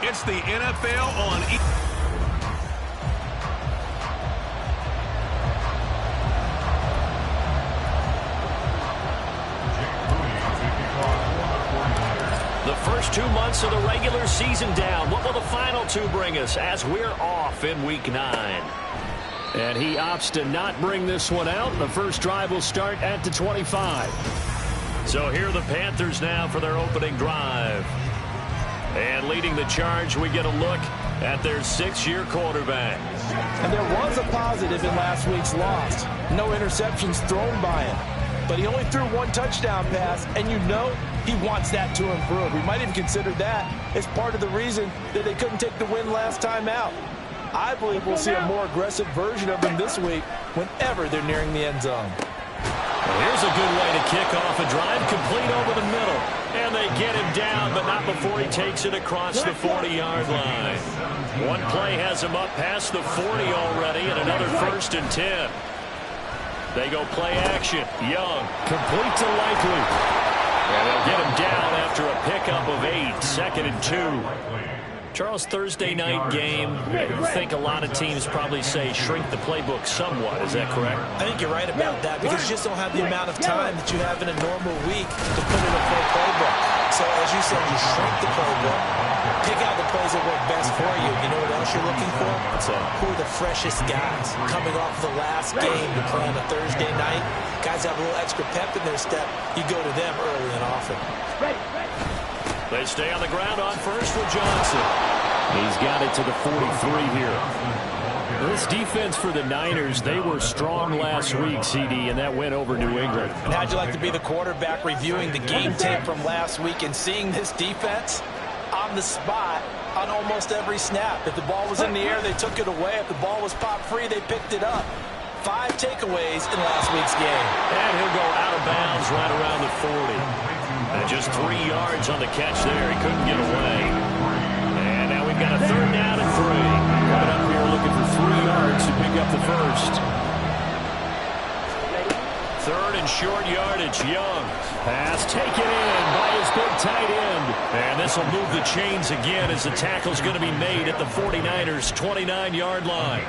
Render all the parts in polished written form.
It's the NFL on The first 2 months of the regular season down. What will the final two bring us as we're off in Week 9? And he opts to not bring this one out. The first drive will start at the 25. So here are the Panthers now for their opening drive. And leading the charge, we get a look at their 6-year quarterback. And there was a positive in last week's loss. No interceptions thrown by him. But he only threw one touchdown pass, and you know he wants that to improve. We might even consider that as part of the reason that they couldn't take the win last time out. I believe we'll see a more aggressive version of him this week whenever they're nearing the end zone. Well, here's a good way to kick off a drive, complete over the middle. And they get him down, but not before he takes it across the 40-yard line. One play has him up past the 40 already, and another 1st and 10. They go play action. Young, complete to Likely. And they'll get him down after a pickup of 8, 2nd and 2. Charles, Thursday night game, I think a lot of teams probably say shrink the playbook somewhat. Is that correct? I think you're right about that because you just don't have the amount of time that you have in a normal week to put in a full playbook. So as you said, you shrink the playbook, pick out the plays that work best for you. You know what else you're looking for? Who are the freshest guys coming off the last game to play on a Thursday night? Guys have a little extra pep in their step. You go to them early and often. They stay on the ground on first with Johnson. He's got it to the 43 here. This defense for the Niners, they were strong last week, CD, and that went over New England. And how'd you like to be the quarterback reviewing the game tape from last week and seeing this defense on the spot on almost every snap? If the ball was in the air, they took it away. If the ball was pop free, they picked it up. 5 takeaways in last week's game. And he'll go out of bounds right around the 40. And just 3 yards on the catch there. He couldn't get away. And now we've got a 3rd down and 3. Coming up here looking for 3 yards to pick up the first. 3rd and short yardage. Young. Pass taken in by his big tight end. And this will move the chains again as the tackle's going to be made at the 49ers' 29-yard line.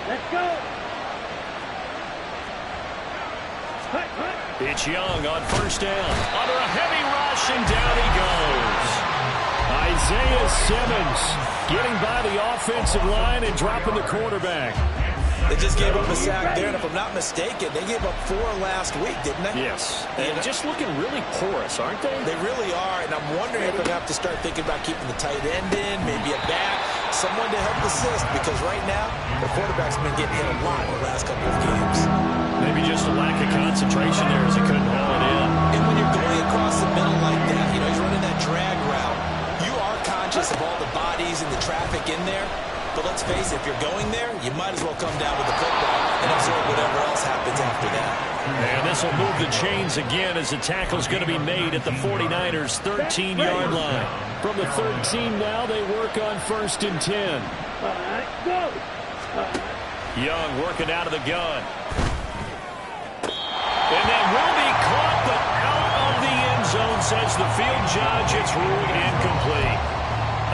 Let's go. It's Young on 1st down. Under a heavy rush, and down he goes. Isaiah Simmons getting by the offensive line and dropping the quarterback. They just gave up a sack there, and if I'm not mistaken, they gave up 4 last week, didn't they? Yes. And just looking really porous, aren't they? They really are, and I'm wondering if they're going to have to start thinking about keeping the tight end in, maybe a back, someone to help assist, because right now, the quarterback's been getting hit a lot in the last couple of games. Maybe just a lack of concentration there as he couldn't haul it in. And when you're going across the middle like that, you know, he's running that drag route, you are conscious of all the bodies and the traffic in there. But let's face it, if you're going there, you might as well come down with the football and absorb whatever else happens after that. And this will move the chains again as the tackle's going to be made at the 49ers' 13-yard line. From the 13 now, they work on 1st and 10. Go. Young working out of the gun. And that will be caught, but out of the end zone, says the field judge. It's ruled incomplete.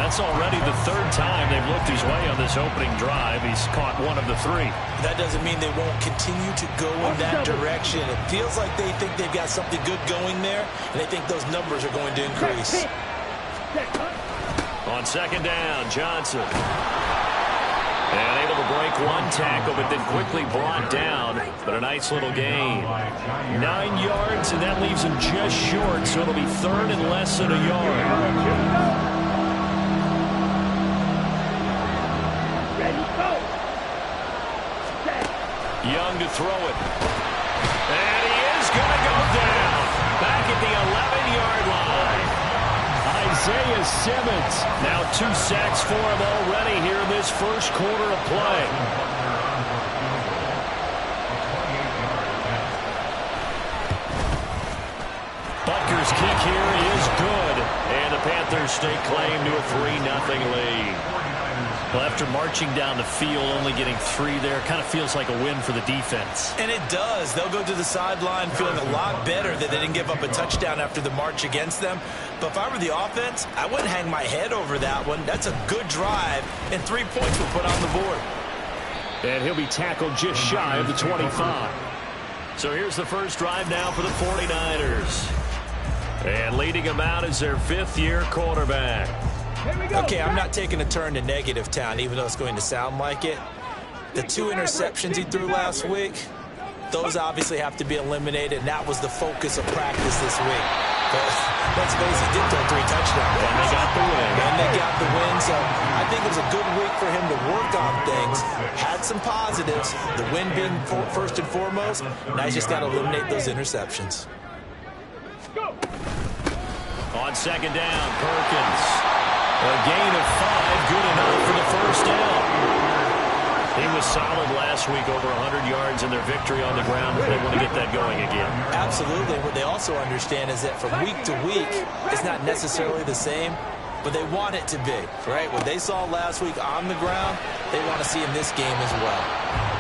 That's already the 3rd time they've looked his way on this opening drive. He's caught 1 of the 3. That doesn't mean they won't continue to go in that direction. It feels like they think they've got something good going there, and they think those numbers are going to increase. On 2nd down, Johnson. And able to break 1 tackle, but then quickly brought down. But a nice little gain. 9 yards, and that leaves him just short, so it'll be 3rd and less than a yard. Young to throw it. And he is going to go down. Back at the 11-yard line. Isaiah Simmons. Now 2 sacks for him already here in this first quarter of play. Butker's kick here is good. And the Panthers stake claim to a 3-0 lead. Well, after marching down the field, only getting 3 there, kind of feels like a win for the defense. And it does. They'll go to the sideline feeling a lot better that they didn't give up a touchdown after the march against them. But if I were the offense, I wouldn't hang my head over that one. That's a good drive, and 3 points were put on the board. And he'll be tackled just shy of the 25. So here's the first drive now for the 49ers. And leading them out is their 5th-year quarterback. Okay, I'm not taking a turn to negative town, even though it's going to sound like it. The 2 interceptions he threw last week, those obviously have to be eliminated, and that was the focus of practice this week. But let's face it, he did throw 3 touchdowns. And they got the win. And they got the win, so I think it was a good week for him to work on things. Had some positives, the win being first and foremost. Now he's just got to eliminate those interceptions. On second down, Perkins. A gain of 5, good enough for the first down. He was solid last week, over 100 yards in their victory on the ground. They want to get that going again. Absolutely. What they also understand is that from week to week, it's not necessarily the same, but they want it to be, right? What they saw last week on the ground, they want to see in this game as well.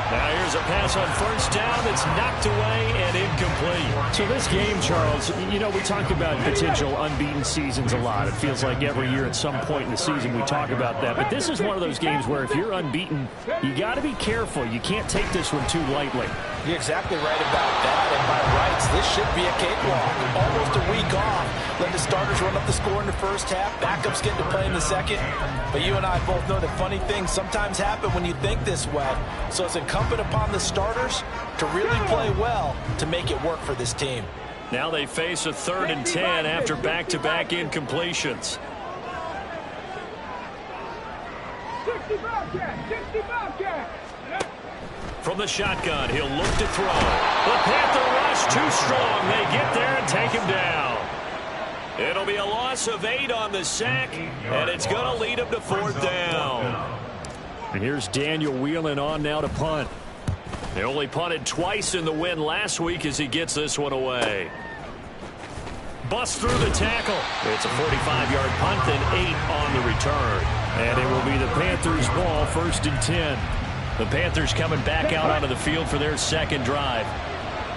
Now here's a pass on first down that's knocked away and incomplete. So this game, Charles, you know, we talk about potential unbeaten seasons a lot. It feels like every year at some point in the season we talk about that. But this is one of those games where if you're unbeaten, you got to be careful. You can't take this one too lightly. You're exactly right about that. And by rights, this should be a cakewalk. Almost a week off. Let the starters run up the score in the first half. Backups get to play in the second. But you and I both know that funny things sometimes happen when you think this way. So it's incumbent upon the starters to really play well to make it work for this team. Now they face a 3rd and 10 after back-to-back incompletions. 65 catch. From the shotgun, he'll look to throw. The Panther rush too strong. They get there and take him down. It'll be a loss of 8 on the sack, and it's going to lead him to 4th down. And here's Daniel Whelan on now to punt. They only punted twice in the win last week as he gets this one away. Bust through the tackle. It's a 45-yard punt, then 8 on the return. And it will be the Panthers' ball, 1st and 10. The Panthers coming back out onto the field for their second drive.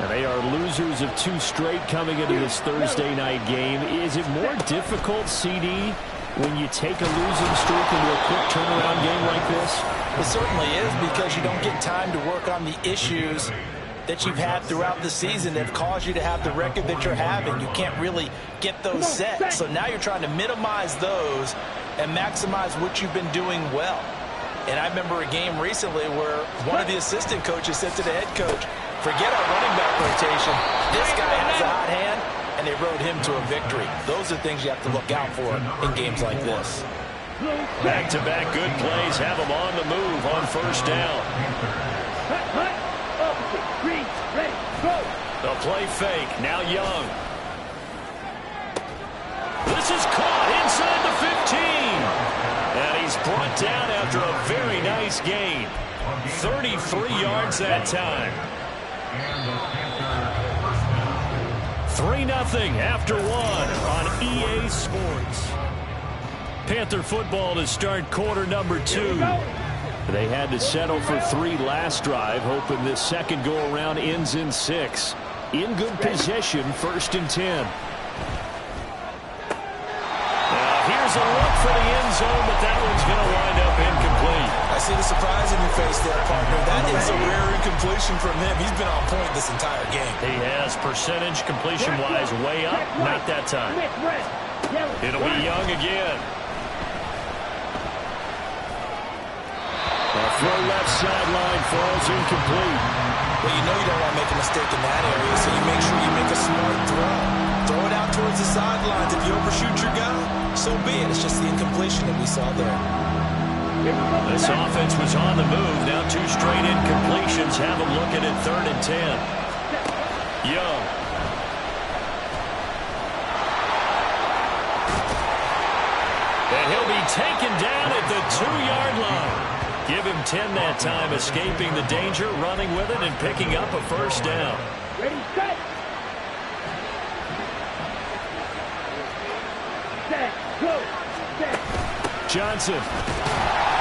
And they are losers of 2 straight coming into this Thursday night game. Is it more difficult, CD, when you take a losing streak into a quick turnaround game like this? It certainly is, because you don't get time to work on the issues that you've had throughout the season that have caused you to have the record that you're having. You can't really get those set. So now you're trying to minimize those and maximize what you've been doing well. And I remember a game recently where one of the assistant coaches said to the head coach, forget our running back rotation. This guy has a hot hand, and they rode him to a victory. Those are things you have to look out for in games like this. Back-to-back good plays have them on the move on first down. The play fake, now Young. This is caught inside the 15. And he's brought down after a very nice gain. 33 yards that time. 3-0 after 1 on EA Sports. Panther football to start quarter number 2. They had to settle for 3 last drive, hoping this second go-around ends in 6. In good possession, 1st and 10. Here's a look for the end zone, but that one's going to wind up incomplete. I see the surprise in your face there, partner. That is a rare incompletion from him. He's been on point this entire game. He has percentage completion-wise way up. Not that time. It'll be Young again. A throw left sideline falls incomplete. Well, you know you don't want to make a mistake in that area, so you make sure you make a smart throw. Throw it out towards the sidelines. If you overshoot your guy, so be it. It's just the incompletion that we saw there. This offense was on the move. Now 2 straight incompletions have them looking at 3rd and 10. Young. And he'll be taken down at the 2-yard line. Give him 10 that time, escaping the danger, running with it, and picking up a first down. Ready, set. Set, go, set. Johnson.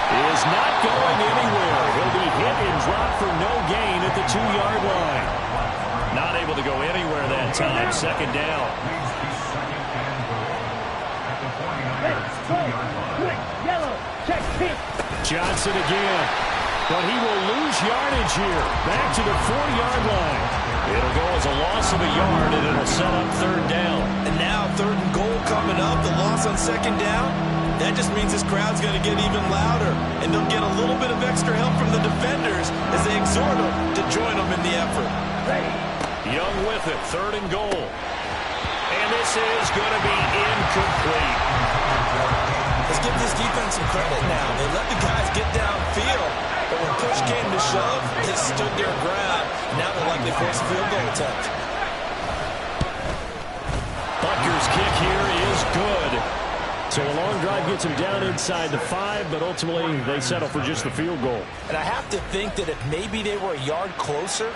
is not going anywhere. He'll be hit and dropped for no gain at the 2-yard line. Not able to go anywhere that time. Second down. Johnson again. But he will lose yardage here. Back to the 4-yard line. It'll go as a loss of a yard, and it'll set up third down. And now 3rd and goal coming up. The loss on 2nd down. That just means this crowd's going to get even louder. And they'll get a little bit of extra help from the defenders as they exhort them to join them in the effort. Young with it. 3rd and goal. And this is going to be incomplete. Let's give this defense some credit now. They let the guys get downfield, but when push came to shove, they stood their ground. Now they're likely force a field goal attempt. Butker's kick here is good. So a long drive gets them down inside the 5, but ultimately they settle for just the field goal. And I have to think that if maybe they were a yard closer,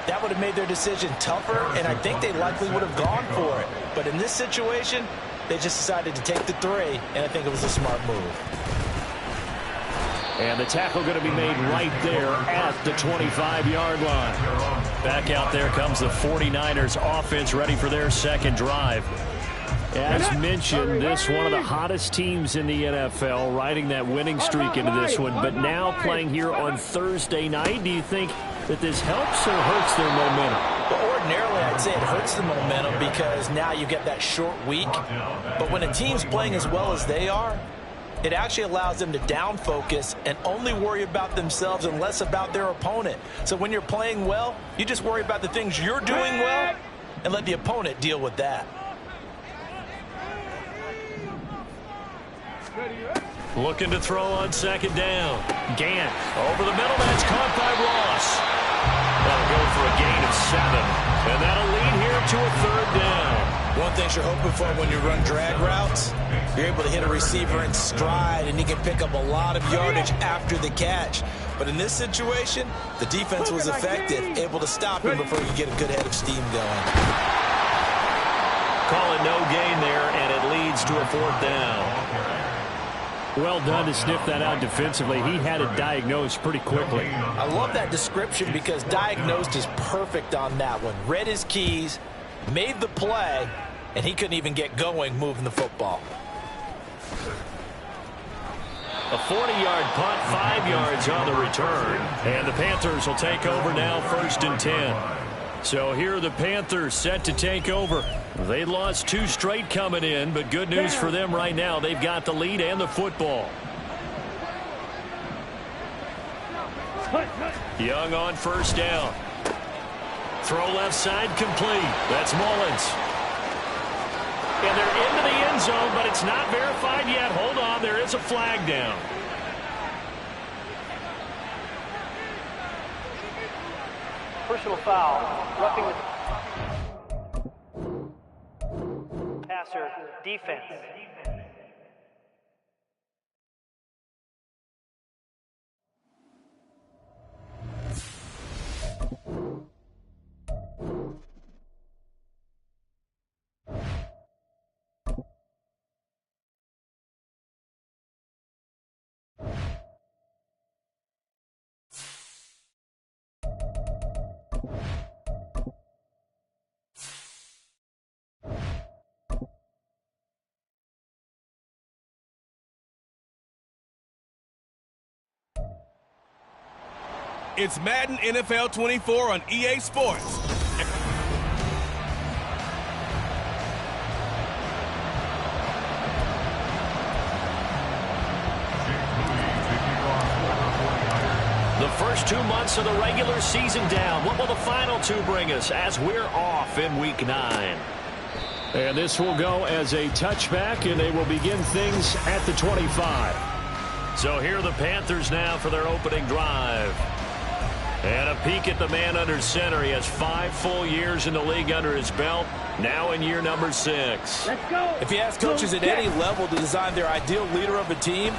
that would have made their decision tougher, and I think they likely would have gone for it. But in this situation, they just decided to take the 3, and I think it was a smart move. And the tackle going to be made right there at the 25-yard line. Back out there comes the 49ers offense ready for their second drive. As mentioned, this one of the hottest teams in the NFL, riding that winning streak into this one, but now playing here on Thursday night. Do you think that this helps or hurts their momentum? Well, ordinarily, I'd say it hurts the momentum because now you get that short week. But when a team's playing as well as they are, it actually allows them to down focus and only worry about themselves and less about their opponent. So when you're playing well, you just worry about the things you're doing well and let the opponent deal with that. Looking to throw on 2nd down. Gant Over the middle, that's caught by Ross. That'll go for a gain of 7. And that'll lead here to a 3rd down. One thing you're hoping for when you run drag routes, you're able to hit a receiver in stride, and he can pick up a lot of yardage after the catch. But in this situation, the defense was effective, able to stop him before he could get a good head of steam going. Call it no gain there, and it leads to a 4th down. Well done to sniff that out defensively. He had it diagnosed pretty quickly. I love that description because diagnosed is perfect on that one. Read his keys, made the play, and he couldn't even get going moving the football. A 40-yard punt, 5 yards on the return. And the Panthers will take over now, 1st and 10. So here are the Panthers set to take over. They lost 2 straight coming in, but good news for them right now. They've got the lead and the football. Young on 1st down. Throw left side complete. That's Mullins. And they're into the end zone, but it's not verified yet. Hold on, there is a flag down. Personal foul, roughing the passer defense. It's Madden NFL 24 on EA Sports. The first 2 months of the regular season down. What will the final 2 bring us as we're off in Week 9? And this will go as a touchback, and they will begin things at the 25. So here are the Panthers now for their opening drive. And a peek at the man under center. He has 5 full years in the league under his belt, now in year number 6. Let's go. If you ask coaches at any level to design their ideal leader of a team,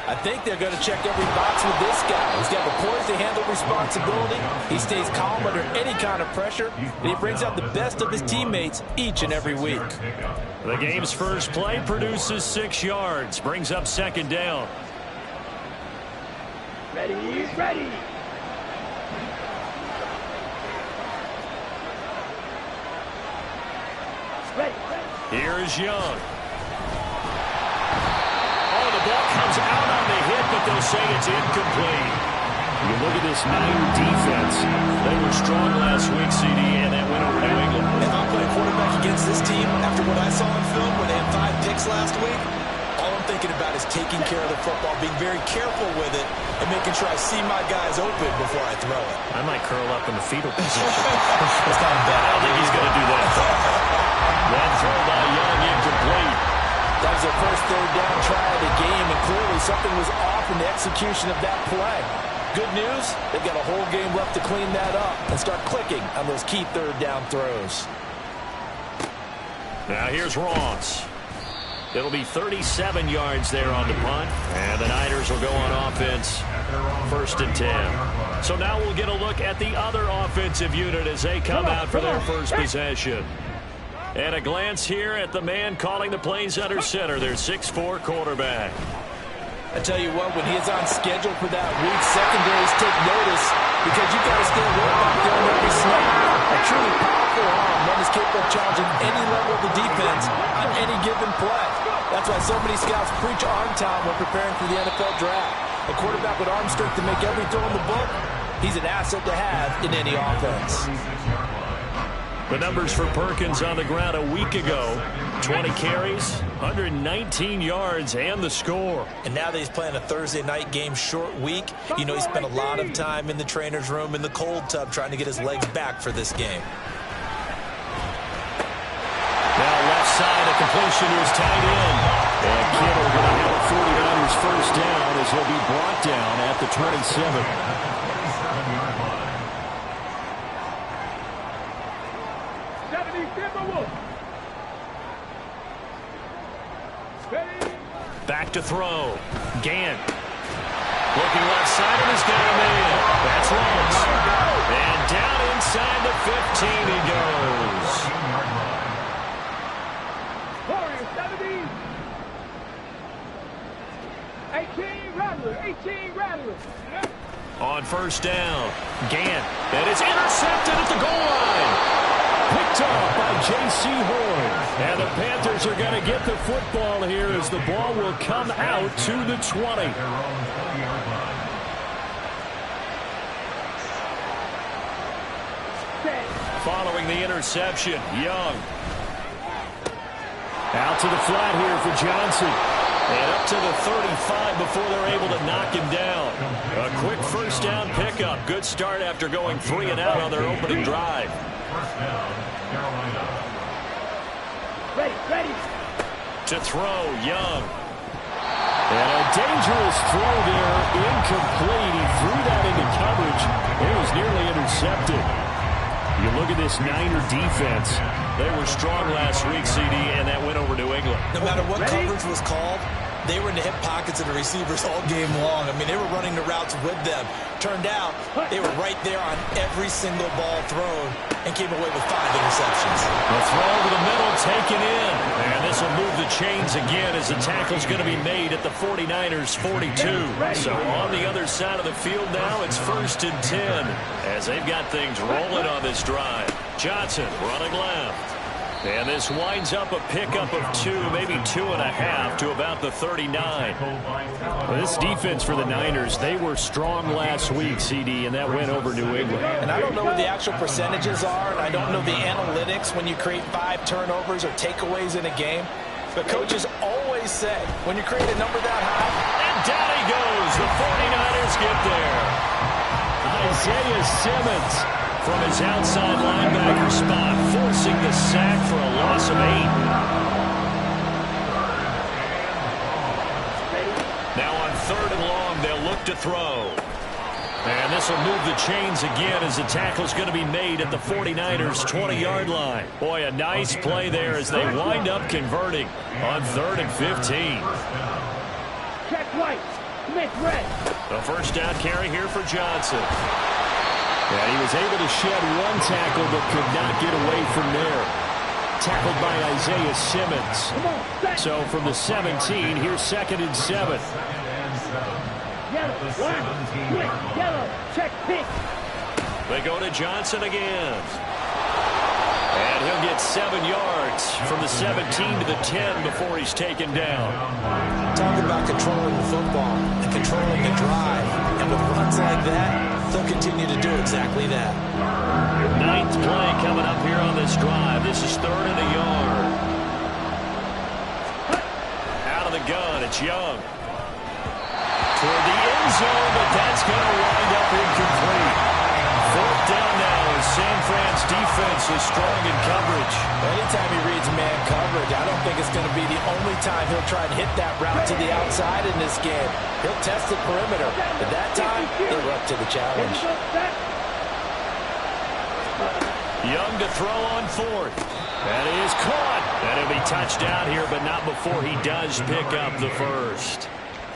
I think they're going to check every box with this guy. He's got the poise to handle responsibility. He stays calm under any kind of pressure, and he brings out the best of his teammates each and every week. The game's first play produces 6 yards, brings up 2nd down. Ready, ready. Ready. Here is Young. Oh, the ball comes out on the hit, but they'll say it's incomplete. You look at this Niner defense. They were strong last week, CD, and that went over New England. If I'm playing quarterback against this team, after what I saw on film when they had 5 picks last week, all I'm thinking about is taking care of the football, being very careful with it, and making sure I see my guys open before I throw it. I might curl up in the fetal position. That's not a bad. I don't think he's going to do that. That throw by Young incomplete. That was their first third down try of the game, and clearly something was off in the execution of that play. Good news, they've got a whole game left to clean that up and start clicking on those key third down throws. Now here's Ross. It'll be 37 yards there on the punt, and the Niners will go on offense, 1st and 10. So now we'll get a look at the other offensive unit as they come out for their first possession. And a glance here at the man calling the plays under center, their 6'4" quarterback. I tell you what, when he is on schedule for that week, secondaries take notice because you've got to stay right back there on every snap. A truly powerful arm, one is capable of challenging any level of the defense on any given play. That's why so many scouts preach arm talent when preparing for the NFL draft. A quarterback with arm strength to make every throw in the book, he's an asset to have in any offense. The numbers for Perkins on the ground a week ago. 20 carries, 119 yards, and the score. And now that he's playing a Thursday night game, short week, you know he spent a lot of time in the trainer's room in the cold tub trying to get his legs back for this game. Now left side, a completion to his tight end. And Kittle going to have a 49ers first down as he'll be brought down at the 27. Back to throw. Gant. Looking left side and he's got a man. That's Ross. And down inside the 15 he goes. Warriors 70. 18 Rattlers. 18 Rattlers. On first down. Gant. And it's intercepted at the goal line. Picked off by J.C. Horn. And the Panthers are going to get the football here as the ball will come out to the 20. Following the interception, Young. Out to the flat here for Johnson. And up to the 35 before they're able to knock him down. A quick first down pickup. Good start after going 3 and out on their opening drive. Ready. To throw, Young. And a dangerous throw there, incomplete. He threw that into coverage. It was nearly intercepted. You look at this Niner defense. They were strong last week, CD, and that went over New England. No matter what coverage was called, they were in the hip pockets of the receivers all game long. I mean, they were running the routes with them. Turned out, they were right there on every single ball thrown and came away with 5 interceptions. The throw over the middle taken in. And this will move the chains again as the tackle's going to be made at the 49ers' 42. So on the other side of the field now, it's 1st and 10 as they've got things rolling on this drive. Johnson running left. And this winds up a pickup of 2, maybe 2.5 to about the 39. Well, this defense for the Niners, they were strong last week, CD, and that went over New England. And I don't know what the actual percentages are, and I don't know the analytics when you create 5 turnovers or takeaways in a game. But coaches always say, when you create a number that high, and down he goes. The 49ers get there. Isaiah Simmons from his outside linebacker spot, forcing the sack for a loss of 8. Now on 3rd and long, they'll look to throw. And this will move the chains again as the tackle's going to be made at the 49ers' 20-yard line. Boy, a nice play there as they wind up converting on 3rd and 15. Check right. Smith red. The first down carry here for Johnson. Yeah, he was able to shed 1 tackle but could not get away from there. Tackled by Isaiah Simmons. So from the 17, here's 2nd and 7. They go to Johnson again. And he'll get 7 yards from the 17 to the 10 before he's taken down. Talking about controlling the football and controlling the drive. And with runs like that, they'll continue to do exactly that. 9th play coming up here on this drive. This is 3rd and a yard. Out of the gun, it's Young. Toward the end zone, but that's going to wind up incomplete. 4th down now as San Fran's defense is strong in coverage. Anytime he reads man coverage, I don't think it's going to be the only time he'll try to hit that route to the outside in this game. He'll test the perimeter, but that time, they're up to the challenge. Young to throw on 4th. That is caught. And he'll be touched out here, but not before he does pick up the first.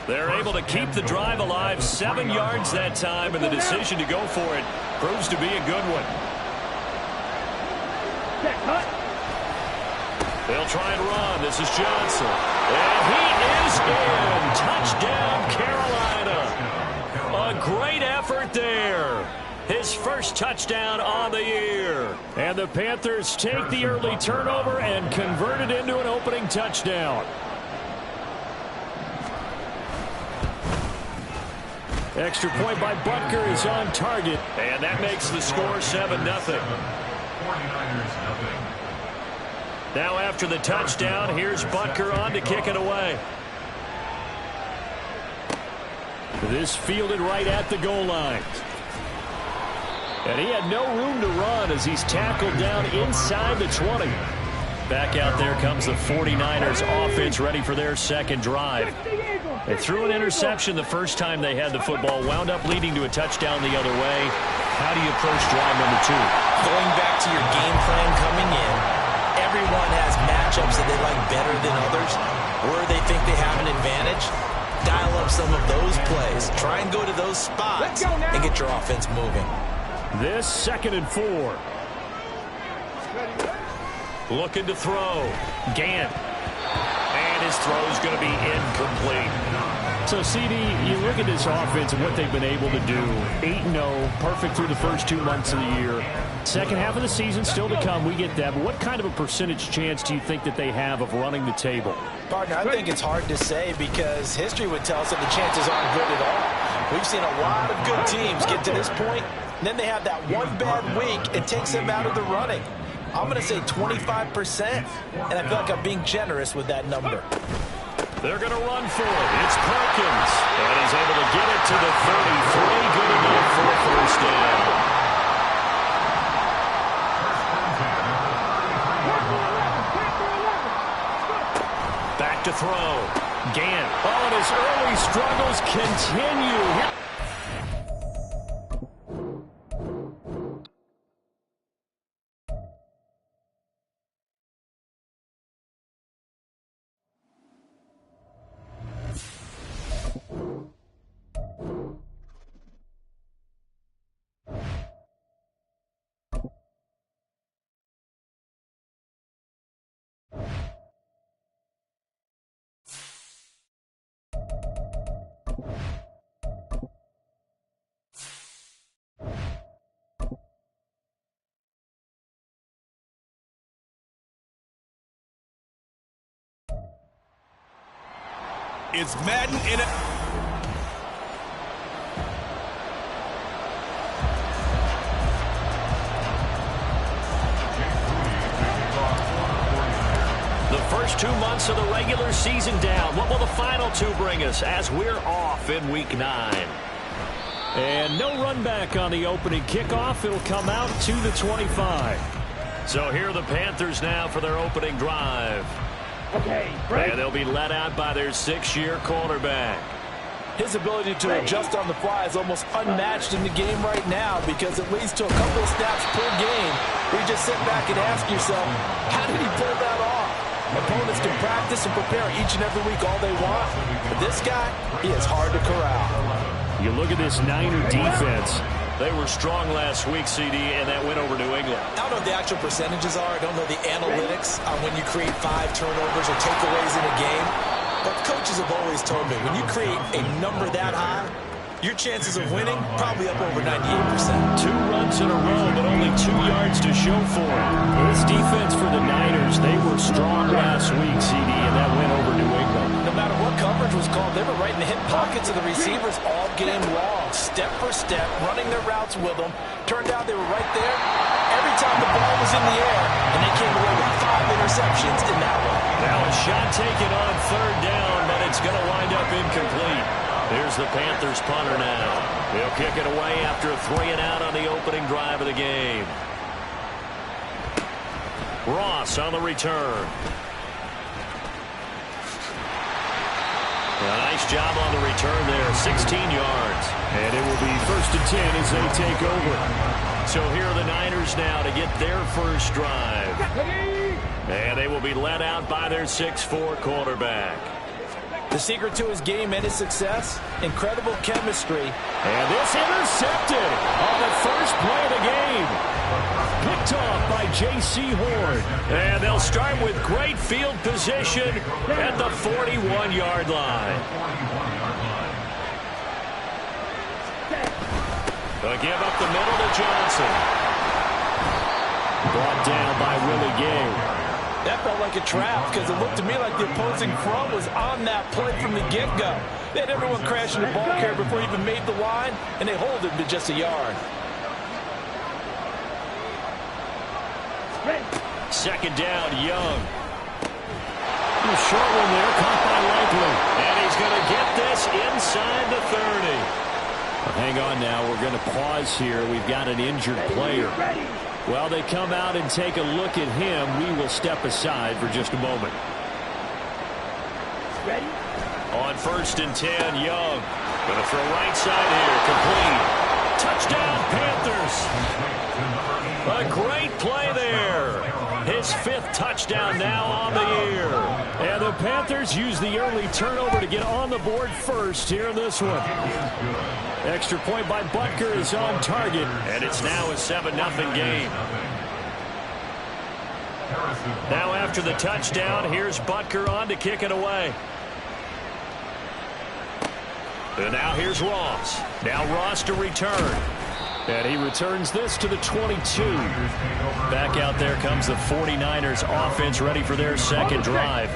They're able to keep the drive alive, 7 yards that time, and the decision to go for it proves to be a good one. They'll try and run. This is Johnson. And he is in. Touchdown, Carolina. A great effort there. His first touchdown on the year. And the Panthers take the early turnover and convert it into an opening touchdown. Extra point by Butker is on target. And that makes the score 7-0. Now after the touchdown, here's Butker on to kick it away. This fielded right at the goal line. And he had no room to run as he's tackled down inside the 20. Back out there comes the 49ers offense ready for their second drive. They threw an interception the first time they had the football, wound up leading to a touchdown the other way. How do you approach drive number 2? Going back to your game plan coming in, everyone has matchups that they like better than others, where they think they have an advantage. Dial up some of those plays. Try and go to those spots and get your offense moving. This 2nd and 4. Looking to throw. Gant. And his throw is going to be incomplete. So, CD, you look at this offense and what they've been able to do. 8-0, perfect through the first 2 months of the year. Second half of the season still to come. We get that. But what kind of a percentage chance do you think that they have of running the table? Partner, I think it's hard to say because history would tell us that the chances aren't good at all. We've seen a lot of good teams get to this point, and then they have that one bad week. It takes them out of the running. I'm going to say 25%, and I feel like I'm being generous with that number. They're going to run for it. It's Perkins. And he's able to get it to the 33. Good enough for a first down. Back to throw. Gant. Oh, and his early struggles continue. It's Madden in it. The first 2 months of the regular season down. What will the final 2 bring us as we're off in Week 9? And no run back on the opening kickoff. It'll come out to the 25. So here are the Panthers now for their opening drive. Okay, And they'll be let out by their 6-year quarterback. His ability to adjust on the fly is almost unmatched in the game right now because it leads to a couple of snaps per game where you just sit back and ask yourself, how did he pull that off? Opponents can practice and prepare each and every week all they want, but this guy, he is hard to corral. You look at this Niner defense. They were strong last week, CD, and that win over New England. I don't know what the actual percentages are. I don't know the analytics on when you create 5 turnovers or takeaways in a game. But coaches have always told me, when you create a number that high, your chances of winning probably up over 98%. 2 runs in a row, but only 2 yards to show for it. Well, this defense for the Niners, they were strong last week, CD, and that went over New England. No matter what coverage was called, they were right in the hip pockets of the receivers all game long, step for step, running their routes with them. Turned out they were right there every time the ball was in the air, and they came away with 5 interceptions in that one. Now a shot taken on 3rd down, but it's going to wind up incomplete. Here's the Panthers punter now. He'll kick it away after a 3-and-out on the opening drive of the game. Ross on the return. A nice job on the return there, 16 yards. And it will be 1st and 10 as they take over. So here are the Niners now to get their first drive. And they will be led out by their 6'4" quarterback. The secret to his game and his success, incredible chemistry. And this intercepted on the first play of the game. Picked off by J.C. Horn. And they'll start with great field position at the 41-yard line. They'll give up the middle to Johnson. Brought down by Willie Gay. That felt like a trap because it looked to me like the opposing front was on that play from the get-go. They had everyone crashing the ball carrier before he even made the line, and they hold him to just a yard. 2nd down, Young. A short one there, caught by Likely. And he's going to get this inside the 30. Well, hang on now. We're going to pause here. We've got an injured player. Well, they come out and take a look at him. We will step aside for just a moment. On 1st and 10, Young. Going to throw right side here. Complete. Touchdown, Panthers. A great play there. His 5th touchdown now on the year. And the Panthers use the early turnover to get on the board first here in this one. Extra point by Butker is on target. And it's now a 7-0 game. Now after the touchdown, here's Butker on to kick it away. And now here's Ross. Now Ross to return. And he returns this to the 22. Back out there comes the 49ers offense ready for their 2nd drive.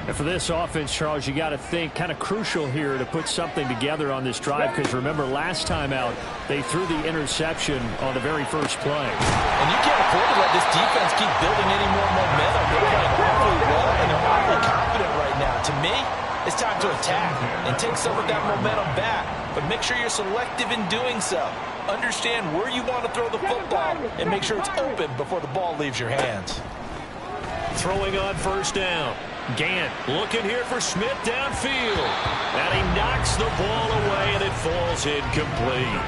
And for this offense, Charles, you got to think kind of crucial here to put something together on this drive because remember last time out they threw the interception on the very first play. And you can't afford to let this defense keep building any more momentum. They're playing awfully well and they're awfully confident right now. To me, it's time to attack and take some of that momentum back. But make sure you're selective in doing so. Understand where you want to throw the football and make sure it's open before the ball leaves your hands. Throwing on 1st down. Gant looking here for Smith downfield. And he knocks the ball away and it falls incomplete.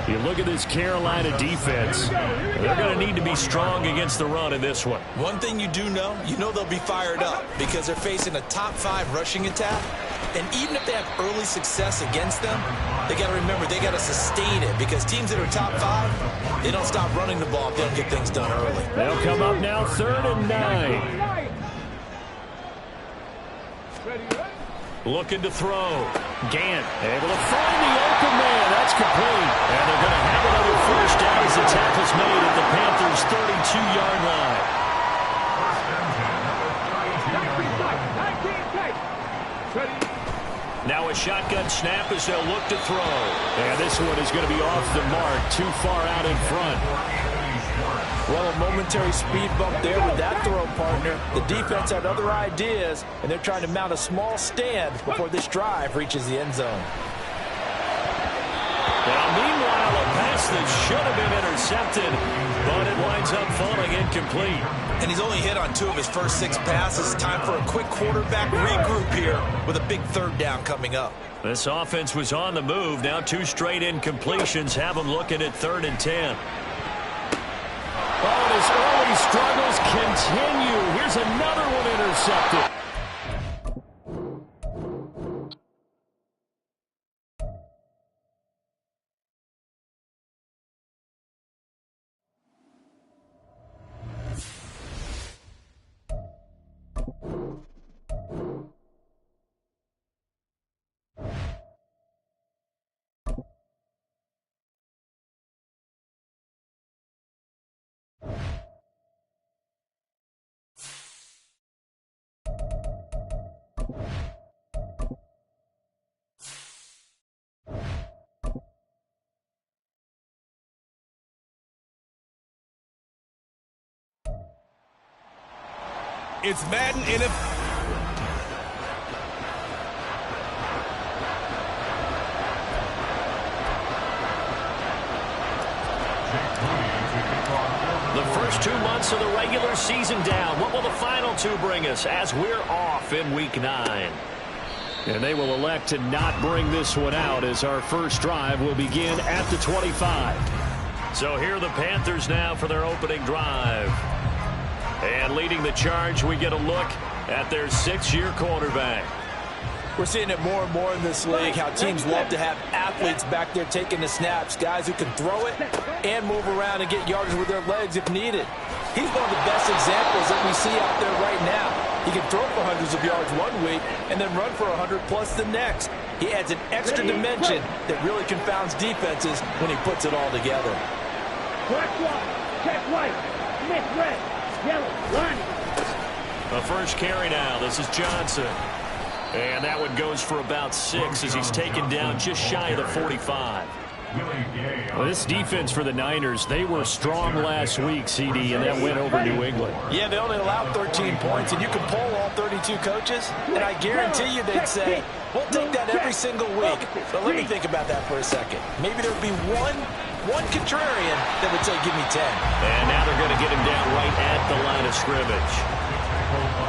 You look at this Carolina defense. They're going to need to be strong against the run in this one. One thing you do know, they'll be fired up because they're facing a top 5 rushing attack. And even if they have early success against them, they got to remember they got to sustain it because teams that are top 5, they don't stop running the ball if they don't get things done early. They'll come up now 3rd and 9. Looking to throw. Gant able to find the open man. That's complete. And they're going to have another 1st down as the tackle's made at the Panthers' 32-yard line. Now a shotgun snap as they'll look to throw. And this one is going to be off the mark, too far out in front. Well, a momentary speed bump there with that throw, partner. The defense had other ideas, and they're trying to mount a small stand before this drive reaches the end zone. Now, meanwhile, a pass that should have been intercepted, but it winds up falling incomplete. And he's only hit on 2 of his first 6 passes. Time for a quick quarterback regroup here with a big 3rd down coming up. This offense was on the move. Now 2 straight incompletions have them looking at 3rd and 10. Oh, his early struggles continue. Here's another one intercepted. It's Madden NFL. The first 2 months of the regular season down. What will the final two bring us as we're off in Week 9? And they will elect to not bring this one out as our first drive will begin at the 25. So here are the Panthers now for their opening drive. And leading the charge, we get a look at their 6-year quarterback. We're seeing it more and more in this league, how teams love to have athletes back there taking the snaps, guys who can throw it and move around and get yardage with their legs if needed. He's one of the best examples that we see out there right now. He can throw for hundreds of yards one week and then run for 100+ the next. He adds an extra dimension that really confounds defenses when he puts it all together. Black one, check white, Smith red, yellow, lining. A first carry now. This is Johnson. And that one goes for about 6 as he's taken down just shy of the 45. Well, this defense for the Niners, they were strong last week, CD, and that went over New England. Yeah, they only allowed 13 points, and you can poll all 32 coaches, and I guarantee you they'd say, we'll take that every single week. But let me think about that for a second. Maybe there'd be one contrarian that would say, give me 10. And now they're going to get him down right at the line of scrimmage.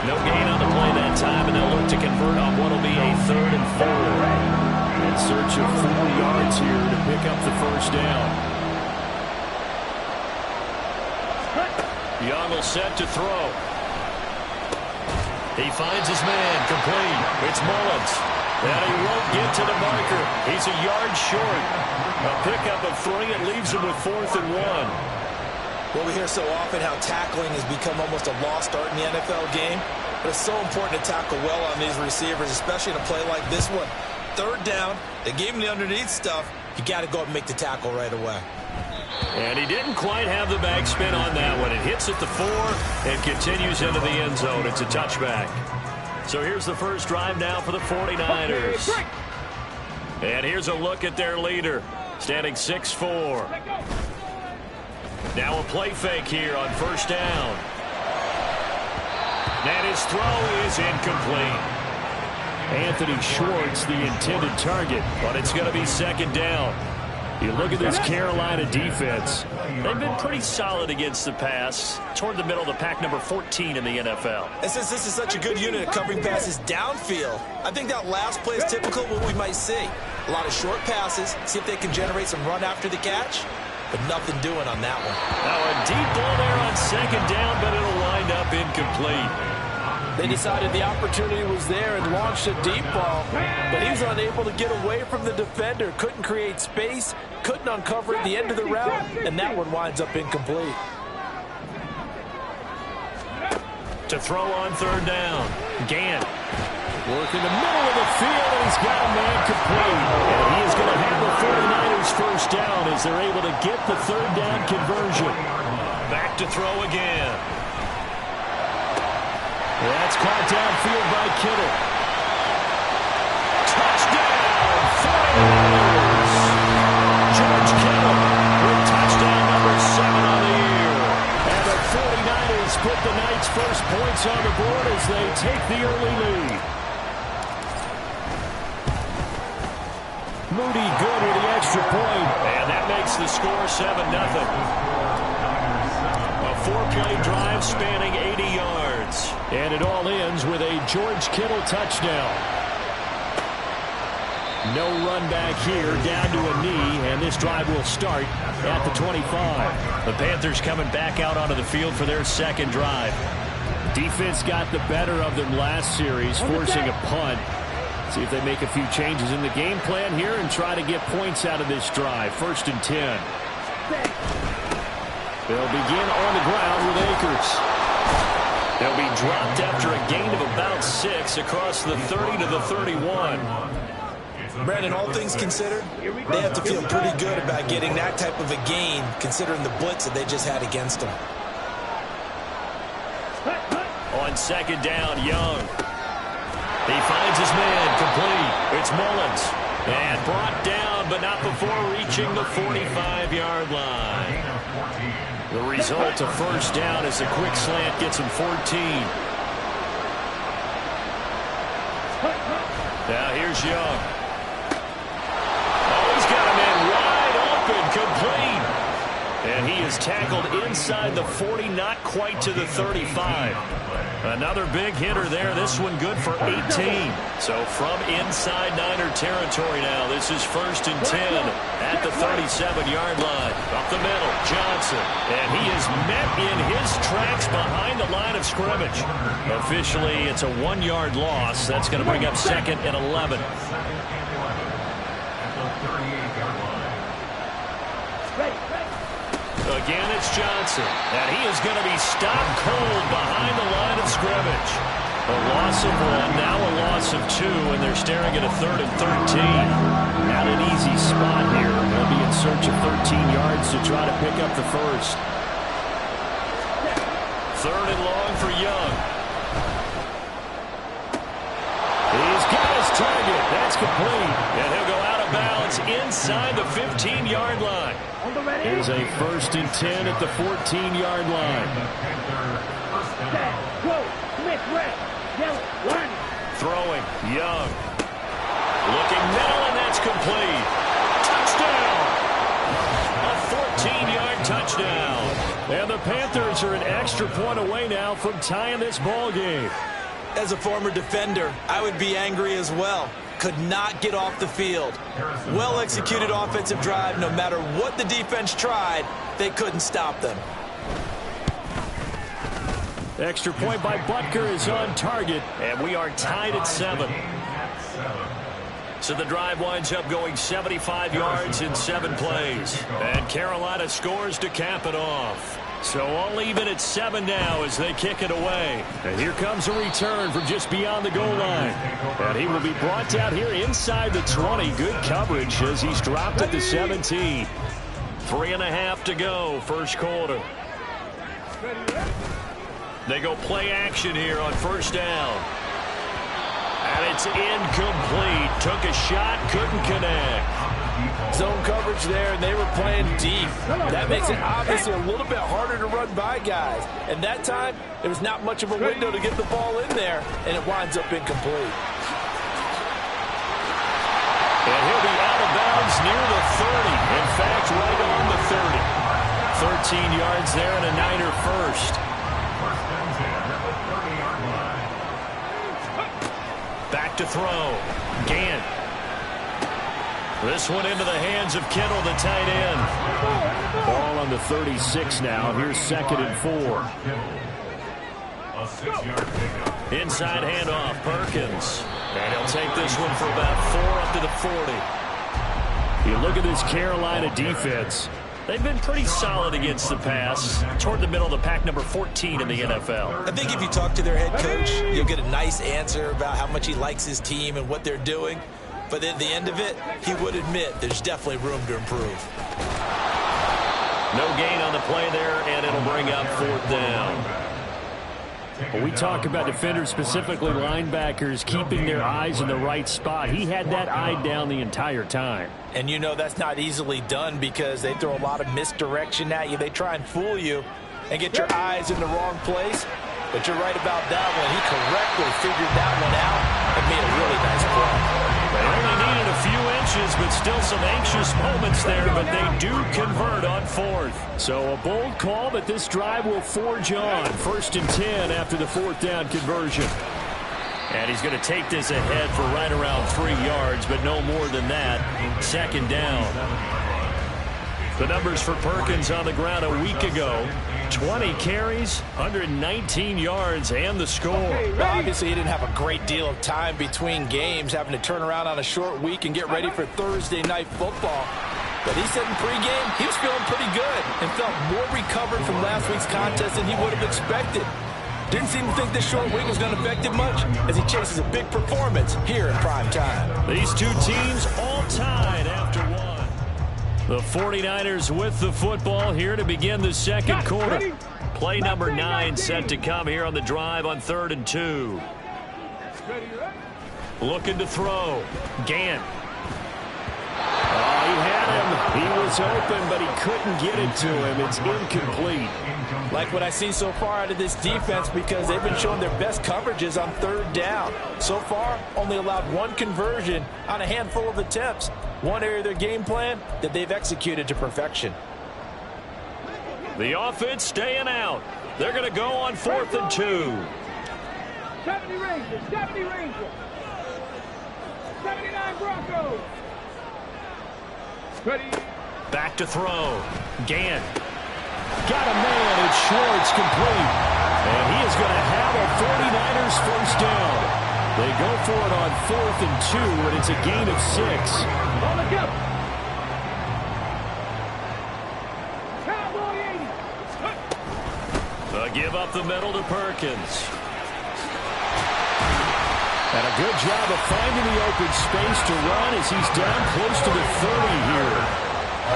No gain on the play that time, and they'll look to convert on what will be a 3rd and 4. In search of 4 yards here to pick up the first down. Young will set to throw. He finds his man, complete. It's Mullins. And he won't get to the marker. He's a yard short. A pickup of 3 and leaves him with 4th and 1. Well, we hear so often how tackling has become almost a lost art in the NFL game. But it's so important to tackle well on these receivers, especially in a play like this one. 3rd down, they gave him the underneath stuff. You got to go and make the tackle right away. And he didn't quite have the backspin on that one. It hits at the 4 and continues into the end zone. It's a touchback. So here's the first drive now for the 49ers. And here's a look at their leader, standing 6'4". Now a play fake here on first down. And his throw is incomplete. Anthony Schwartz, the intended target, but it's going to be 2nd down. You look at this Carolina defense. They've been pretty solid against the pass, toward the middle of the pack, number 14 in the NFL. And since this is such a good unit of covering passes downfield, I think that last play is typical of what we might see. A lot of short passes, see if they can generate some run after the catch, but nothing doing on that one. Now a deep ball there on 2nd down, but it'll wind up incomplete. They decided the opportunity was there and launched a deep ball, but he was unable to get away from the defender, couldn't create space, couldn't uncover at the end of the route, and that one winds up incomplete. To throw on 3rd down, Gant. Work in the middle of the field, and he's got a man complete. And he is going to have the 49ers first down as they're able to get the 3rd down conversion. Back to throw again. That's caught downfield by Kittle. Touchdown, 49ers. George Kittle with touchdown number 7 on the year. And the 49ers put the Knights' first points on the board as they take the early lead. Moody good with the extra point. And that makes the score 7-0. A 4-play drive spanning 80 yards. And it all ends with a George Kittle touchdown. No run back here, down to a knee, and this drive will start at the 25. The Panthers coming back out onto the field for their 2nd drive. Defense got the better of them last series, forcing a punt. See if they make a few changes in the game plan here and try to get points out of this drive. 1st and 10. They'll begin on the ground with Akers. They'll be dropped after a gain of about 6 across the 30 to the 31. Brandon, all things considered, they have to feel pretty good about getting that type of a gain, considering the blitz that they just had against them. On 2nd down, Young. He finds his man, complete. It's Mullins. And brought down, but not before reaching the 45-yard line. The result of first down as the quick slant gets him 14. Here's Young. Oh, he's got a man wide open, complete. And he is tackled inside the 40, not quite to the 35. Another big hitter there. This one good for 18. So from inside Niner territory now, this is 1st and 10 at the 37-yard line. Up the middle, Johnson. And he is met in his tracks behind the line of scrimmage. Officially, it's a 1-yard loss. That's going to bring up 2nd and 11. Again, it's Johnson. And he is going to be stopped cold behind the line of scrimmage. A loss of 1, now a loss of 2, and they're staring at a 3rd and 13. Not an easy spot here. They'll be in search of 13 yards to try to pick up the first. 3rd and long for Young. He's got his target. That's complete. And he'll go out of bounds inside the 15-yard line. Here's a 1st and 10 at the 14-yard line. Throwing, Young. Looking middle, and that's complete. Touchdown! A 14-yard touchdown. And the Panthers are an extra point away now from tying this ball game. As a former defender, I would be angry as well. Could not get off the field. Well-executed offensive drive. No matter what the defense tried, they couldn't stop them. Extra point by Butker is on target, and we are tied at 7. So the drive winds up going 75 yards in 7 plays. And Carolina scores to cap it off. So all even at 7 now as they kick it away. And here comes a return from just beyond the goal line. And he will be brought down here inside the 20. Good coverage as he's dropped at the 17. 3.5 to go, first quarter. They go play action here on 1st down. And it's incomplete. Took a shot, couldn't connect. Zone coverage there, and they were playing deep. That makes it obviously a little bit harder to run by guys. And that time, there was not much of a window to get the ball in there, and it winds up incomplete. And he'll be out of bounds near the 30. In fact, right on the 30. 13 yards there and a Niner first. Back to throw. Gant. This one into the hands of Kittle, the tight end. Ball on the 36 now. Here's 2nd and 4. Inside handoff, Perkins. And he'll take this one for about 4 up to the 40. You look at this Carolina defense. They've been pretty solid against the pass. Toward the middle of the pack, number 14 in the NFL. I think if you talk to their head coach, you'll get a nice answer about how much he likes his team and what they're doing. But at the end of it, he would admit there's definitely room to improve. No gain on the play there, and it'll bring up 4th down. When we talk about defenders, specifically linebackers, keeping their eyes in the right spot, he had that eye down the entire time. And you know that's not easily done because they throw a lot of misdirection at you. They try and fool you and get your eyes in the wrong place. But you're right about that one. He correctly figured that one out and made a really nice play. They only needed a few inches, but still some anxious moments there, but they do convert on 4th. So a bold call, but this drive will forge on. 1st and 10 after the 4th down conversion. And he's going to take this ahead for right around 3 yards, but no more than that. 2nd down. The numbers for Perkins on the ground a week ago. 20 carries, 119 yards, and the score. Well, obviously, he didn't have a great deal of time between games, having to turn around on a short week and get ready for Thursday night football. But he said in pregame he was feeling pretty good and felt more recovered from last week's contest than he would have expected. Didn't seem to think this short week was going to affect him much as he chases a big performance here in prime time. These two teams all tied after 1. The 49ers with the football here to begin the 2nd quarter. Play number 9 set to come here on the drive on 3rd and 2. Looking to throw. Gant. Oh, he had him. He was was open, but he couldn't get it to him. It's incomplete. Like what I've seen so far out of this defense, because they've been showing their best coverages on third down. So far, only allowed one conversion on a handful of attempts. One area of their game plan that they've executed to perfection. The offense staying out. They're going to go on 4th and 2. 70 Rangers, 70 Rangers. 79 Broncos. Ready. Back to throw. Gann. Got a man. It's Schwartz complete. And he is going to have a 49ers first down. They go for it on 4th and 2, and it's a gain of 6. On the go. Cowboy 80. Give up the middle to Perkins. And a good job of finding the open space to run as he's down close to the 30 here.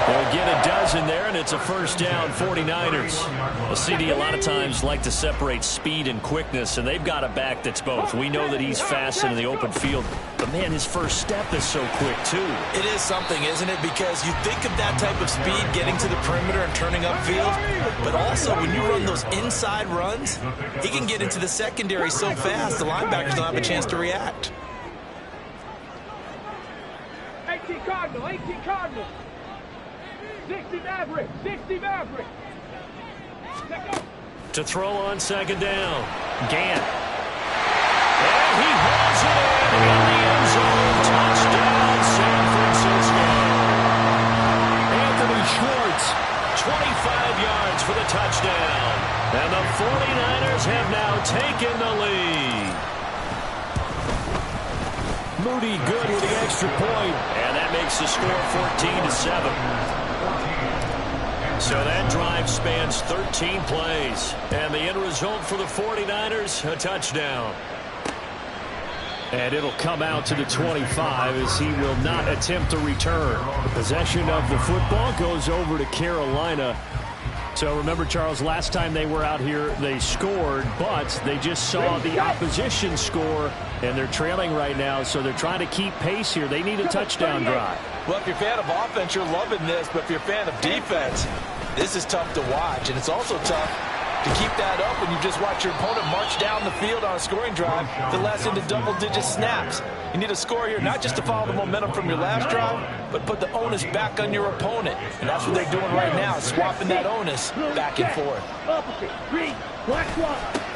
They'll get a dozen there, and it's a first down, 49ers. A CD a lot of times like to separate speed and quickness, and they've got a back that's both. We know that he's fast in the open field, but, man, his first step is so quick, too. It is something, isn't it? Because you think of that type of speed getting to the perimeter and turning upfield, but also when you run those inside runs, he can get into the secondary so fast the linebackers don't have a chance to react. 18 Cardinal, 18 Cardinal. 60 Maverick, 60 Maverick. To throw on second down. Gann. And he hauls it in the end zone. Touchdown, San Francisco. Anthony Schwartz. 25 yards for the touchdown. And the 49ers have now taken the lead. Moody good with the extra point. And that makes the score 14-7. So that drive spans 13 plays. And the end result for the 49ers, a touchdown. And it'll come out to the 25 as he will not attempt a return. The possession of the football goes over to Carolina. So remember, Charles, last time they were out here, they scored, but they just saw the opposition score, and they're trailing right now, so they're trying to keep pace here. They need a touchdown drive. Well, if you're a fan of offense, you're loving this, but if you're a fan of defense, this is tough to watch, and it's also tough to keep that up when you just watch your opponent march down the field on a scoring drive that lasts into double-digit snaps. You need a score here, not just to follow the momentum from your last drive, but put the onus back on your opponent. And that's what they're doing right now, swapping that onus back and forth.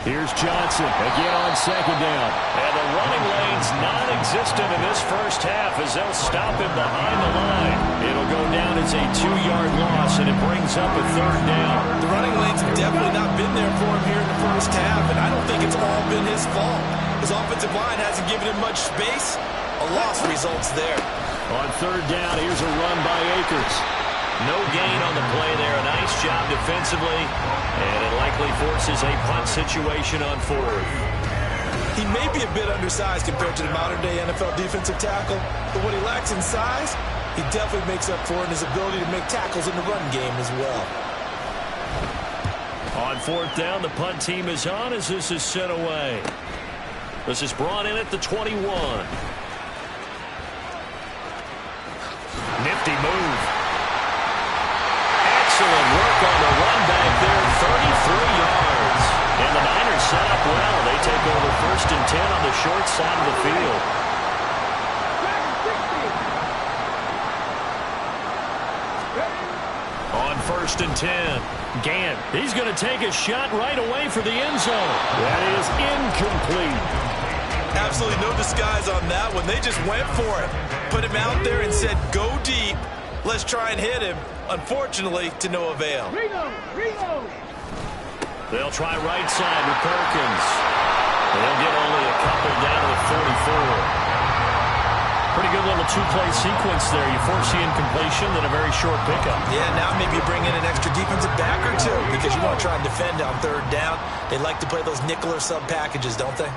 Here's Johnson again on second down. And the running lane's non-existent in this first half as they'll stop him behind the line. It'll go down as a 2-yard loss, and it brings up a third down. The running lanes have definitely not been there for him here in the first half, and I don't think it's all been his fault. His offensive line hasn't given him much space. A loss results there. On third down, here's a run by Akers. No gain on the play there. A nice job defensively, and it likely forces a punt situation on fourth. He may be a bit undersized compared to the modern-day NFL defensive tackle, but what he lacks in size, he definitely makes up for in his ability to make tackles in the run game as well. On fourth down, the punt team is on as this is sent away. This is brought in at the 21. Nifty move. Excellent work on the run back there, 33 yards. And the Niners set up well. They take over 1st and 10 on the short side of the field. On 1st and 10, Gann. He's going to take a shot right away for the end zone. That is incomplete. Absolutely no disguise on that one. They just went for it. Put him out there and said, go deep. Let's try and hit him. Unfortunately, to no avail. They'll try right side with Perkins. They'll get only a couple down to the 44. Pretty good little two-play sequence there. You force the incompletion, then a very short pickup. Yeah, now maybe you bring in an extra defensive back or two because you want to try and defend on third down. They like to play those nickel or sub packages, don't they?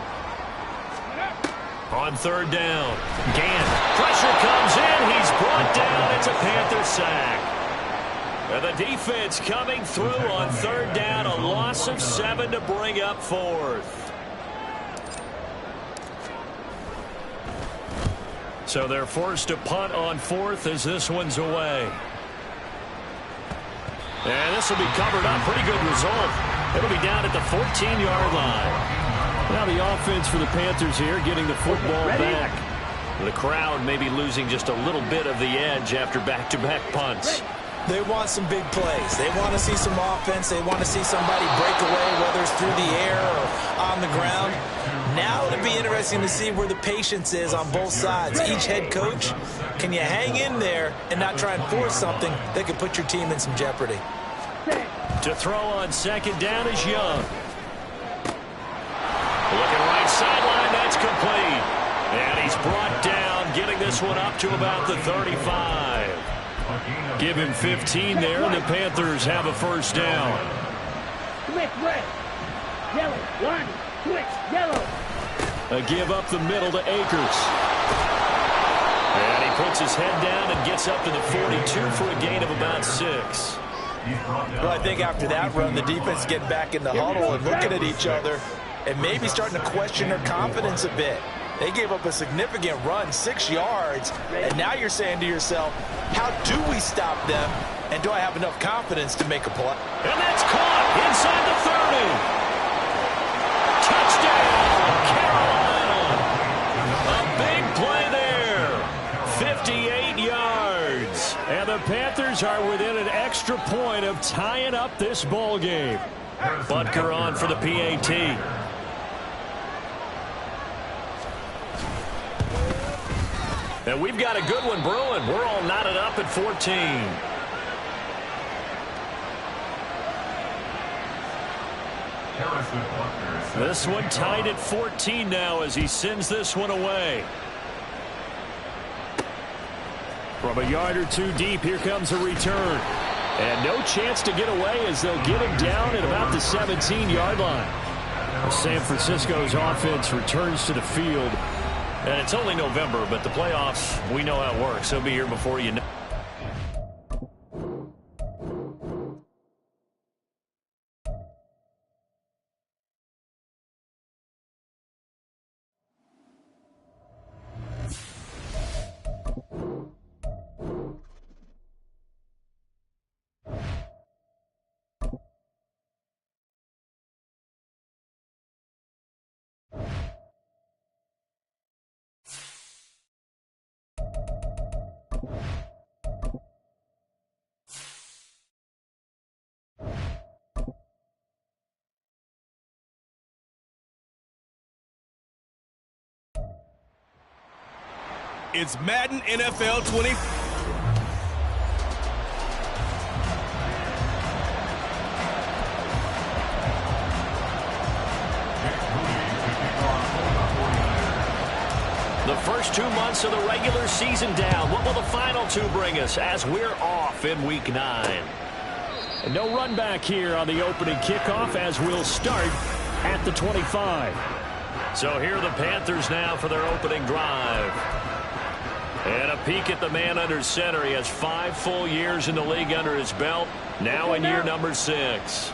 On third down, Gann. Pressure comes in. He's brought down. It's a Panther sack. And the defense coming through on third down. A loss of 7 to bring up fourth. So they're forced to punt on fourth as this one's away. And this will be covered up. Pretty good result. It'll be down at the 14-yard line. Now the offense for the Panthers here getting the football back. The crowd may be losing just a little bit of the edge after back-to-back punts. They want some big plays. They want to see some offense. They want to see somebody break away, whether it's through the air or on the ground. Now it'll be interesting to see where the patience is on both sides. Each head coach, can you hang in there and not try and force something that could put your team in some jeopardy? To throw on second down is Young. Looking right sideline, that's complete. And he's brought down, getting this one up to about the 35. Give him 15 there, and the Panthers have a first down. Switch red. Yellow. One. Switch yellow. A give up the middle to Akers. And he puts his head down and gets up to the 42 for a gain of about 6. Well, I think after that run, the defense getting back in the huddle and looking at each other and maybe starting to question their confidence a bit. They gave up a significant run, 6 yards, and now you're saying to yourself, how do we stop them, and do I have enough confidence to make a play? And that's caught inside the 30. Touchdown, Carolina. A big play there. 58 yards. And the Panthers are within an extra point of tying up this ball game. Butker on for the PAT. And we've got a good one brewing. We're all knotted up at 14. This one tied at 14 now as he sends this one away. From a yard or two deep, here comes a return. And no chance to get away as they'll get him down at about the 17-yard line. San Francisco's offense returns to the field. And it's only November, but the playoffs, we know how it works. They'll be here before you know. It's Madden NFL 20. The first 2 months of the regular season down. What will the final 2 bring us as we're off in Week 9? And no run back here on the opening kickoff as we'll start at the 25. So here are the Panthers now for their opening drive. And a peek at the man under center. He has 5 full years in the league under his belt. Now in year number 6.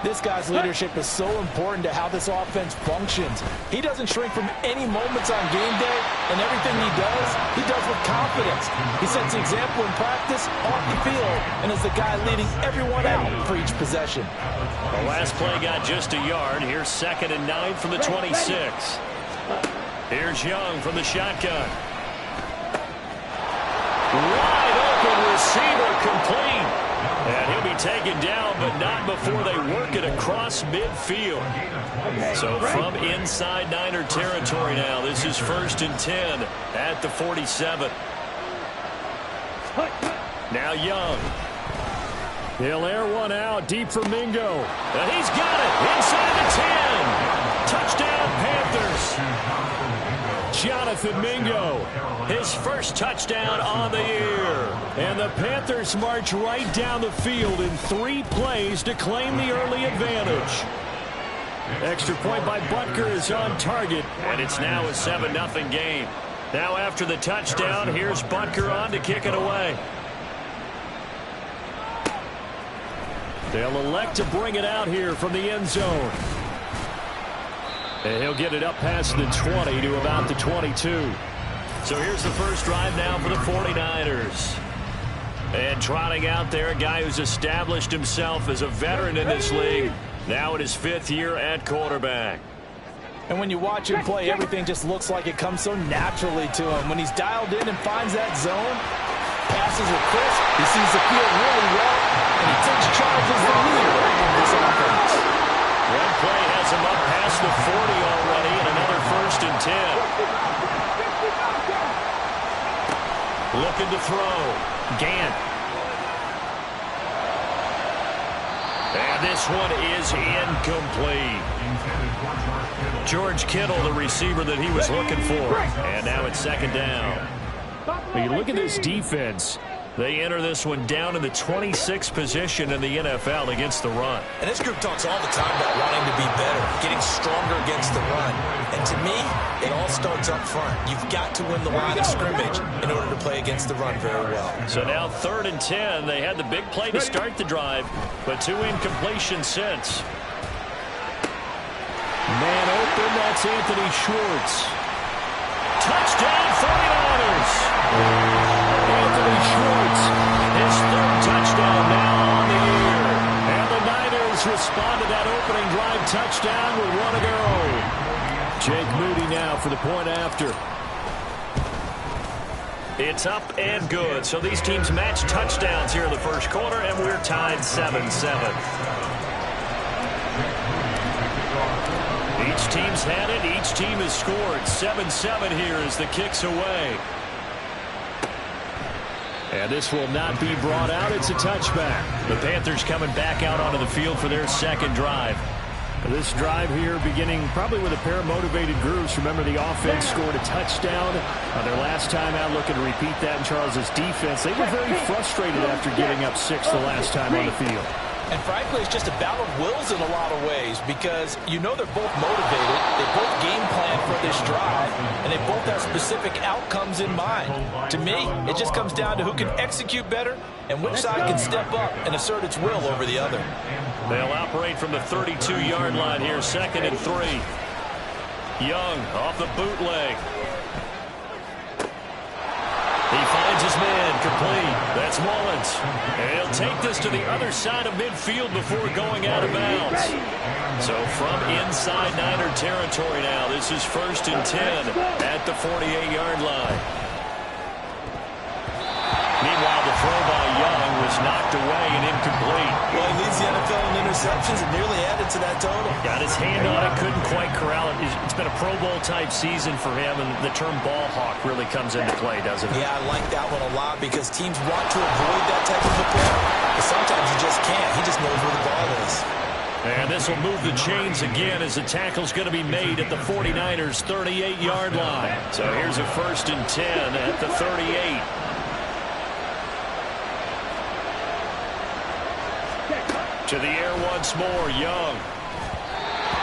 This guy's leadership is so important to how this offense functions. He doesn't shrink from any moments on game day, and everything he does with confidence. He sets the example in practice, off the field, and is the guy leading everyone out for each possession. The last play got just a yard. Here's 2nd and 9 from the 26. Here's Young from the shotgun. Wide open receiver complete. And he'll be taken down, but not before they work it across midfield. So from inside Niner territory now, this is 1st and 10 at the 47. Now Young. He'll air one out deep for Mingo. And he's got it inside the 10. Touchdown Panthers. Jonathan Mingo, his first touchdown on the year. And the Panthers march right down the field in 3 plays to claim the early advantage. Extra point by Butker is on target. And it's now a 7-0 game. Now after the touchdown, here's Butker on to kick it away. They'll elect to bring it out here from the end zone. And he'll get it up past the 20 to about the 22. So here's the first drive now for the 49ers. And trotting out there, a guy who's established himself as a veteran in this league, now in his 5th year at quarterback. And when you watch him play, everything just looks like it comes so naturally to him. When he's dialed in and finds that zone, passes are crisp, he sees the field really well, and he takes charge as the leader of this offense. One play has him up past the 40 already, and another 1st and 10. Looking to throw. Gant. And this one is incomplete. George Kittle, the receiver that he was looking for. And now it's 2nd down. When you look at this defense, they enter this one down in the 26th position in the NFL against the run. And this group talks all the time about wanting to be better, getting stronger against the run. And to me, it all starts up front. You've got to win the line of scrimmage in order to play against the run very well. So now 3rd and 10. They had the big play to start the drive, but 2 incompletions since. Man open, that's Anthony Schwartz. Touchdown 49ers! Anthony Schwartz, His 3rd touchdown now on the year. and the Niners respond to that opening drive touchdown with 1 to go. Jake Moody now for the point after. It's up and good. So these teams match touchdowns here in the 1st quarter, and we're tied 7-7. Each team's had it. Each team has scored. 7-7 here as the kick's away. And this will not be brought out. It's a touchback. The Panthers coming back out onto the field for their 2nd drive. This drive here beginning probably with a pair of motivated groups. Remember, the offense scored a touchdown their last time out, looking to repeat that in Charles's defense. They were very frustrated after giving up 6 the last time on the field. And frankly, it's just a battle of wills in a lot of ways because you know they're both motivated, they both game plan for this drive, and they both have specific outcomes in mind. To me, it just comes down to who can execute better and which side can step up and assert its will over the other. They'll operate from the 32-yard line here, 2nd and 3. Young off the bootleg. He finds his man, complete. That's Mullins. And he'll take this to the other side of midfield before going out of bounds. So from inside Niner territory now, this is 1st and 10 at the 48-yard line. Meanwhile, the throw by Young was knocked away and incomplete. Well, he leads the NFL in interceptions and nearly added to that total. Got his hand on it, couldn't quite corral it. It's been a Pro Bowl-type season for him, and the term ball hawk really comes into play, doesn't it? Yeah, I like that one a lot because teams want to avoid that type of a play, but sometimes you just can't. He just knows where the ball is. And this will move the chains again as the tackle's going to be made at the 49ers' 38-yard line. So here's a 1st and 10 at the 38. To the air once more, Young.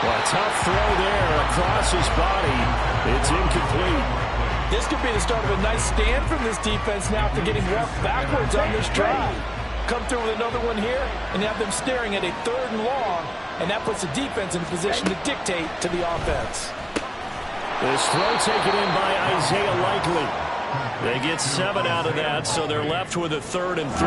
Well, a tough throw there across his body. It's incomplete. This could be the start of a nice stand from this defense now after getting walked backwards on this drive. Come through with another one here and have them staring at a 3rd and long, and that puts the defense in a position to dictate to the offense. This throw taken in by Isaiah Likely. They get 7 out of that, so they're left with a 3rd and 3.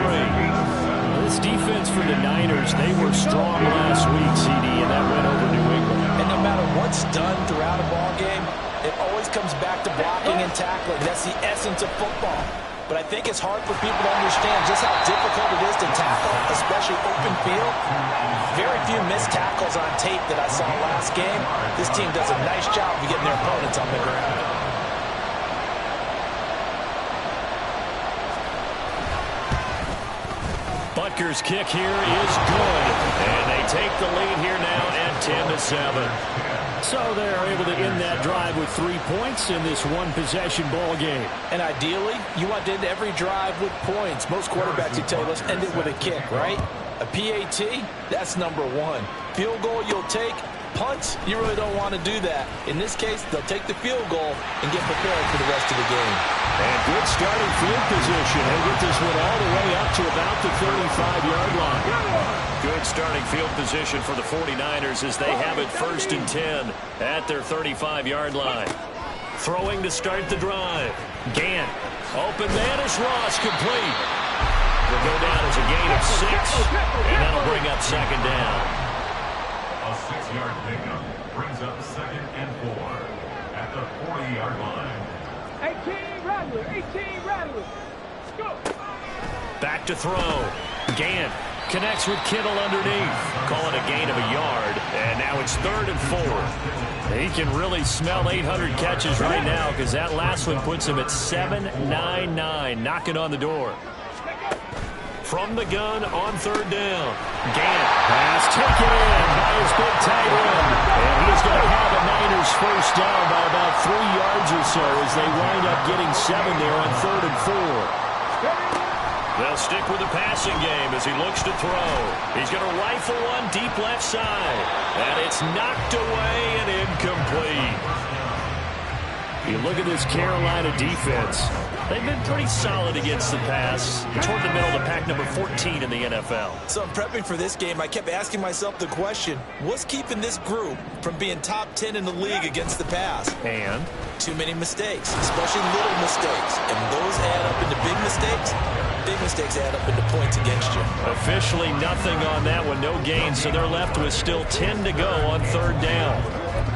This defense for the Niners, they were strong last week, CD, and that went over New England. And no matter what's done throughout a ball game, it always comes back to blocking and tackling. That's the essence of football. But I think it's hard for people to understand just how difficult it is to tackle, especially open field. Very few missed tackles on tape that I saw last game. This team does a nice job of getting their opponents on the ground. Butker's kick here is good. And they take the lead here now at 10-7. So they're able to end that drive with 3 points in this one-possession ball game. And ideally, you want to end every drive with points. Most quarterbacks, you tell you, let's end it with a kick, right? A PAT, that's number 1. Field goal you'll take. Punts, you really don't want to do that. In this case, they'll take the field goal and get prepared for the rest of the game. And good starting field position. They'll get this one all the way up to about the 35-yard line. Good starting field position for the 49ers as they have it 1st and 10 at their 35-yard line. Throwing to start the drive. Gant. Open man is Ross, complete. The gain of 6, and that'll bring up second down. A 6-yard pickup brings up 2nd and 4 at the 40-yard line. 18 Rattler, 18 Rattler. Go. Back to throw. Gant connects with Kittle underneath. Call it a gain of a yard, and now it's 3rd and 4. He can really smell 800 catches right now because that last one puts him at 799, knocking on the door. From the gun on 3rd down. Gant pass taken in by his big tight end. And he's going to have the Niners first down by about 3 yards or so as they wind up getting 7 there on 3rd and 4. They'll stick with the passing game as he looks to throw. He's going to rifle one deep left side. And it's knocked away and incomplete. You look at this Carolina defense. They've been pretty solid against the pass. Toward the middle of the pack, number 14 in the NFL. So I'm prepping for this game. I kept asking myself the question, what's keeping this group from being top 10 in the league against the pass? And too many mistakes, especially little mistakes. And those add up into big mistakes. Big mistakes add up into points against you. Officially nothing on that one, no gain, so they're left with still 10 to go on 3rd down.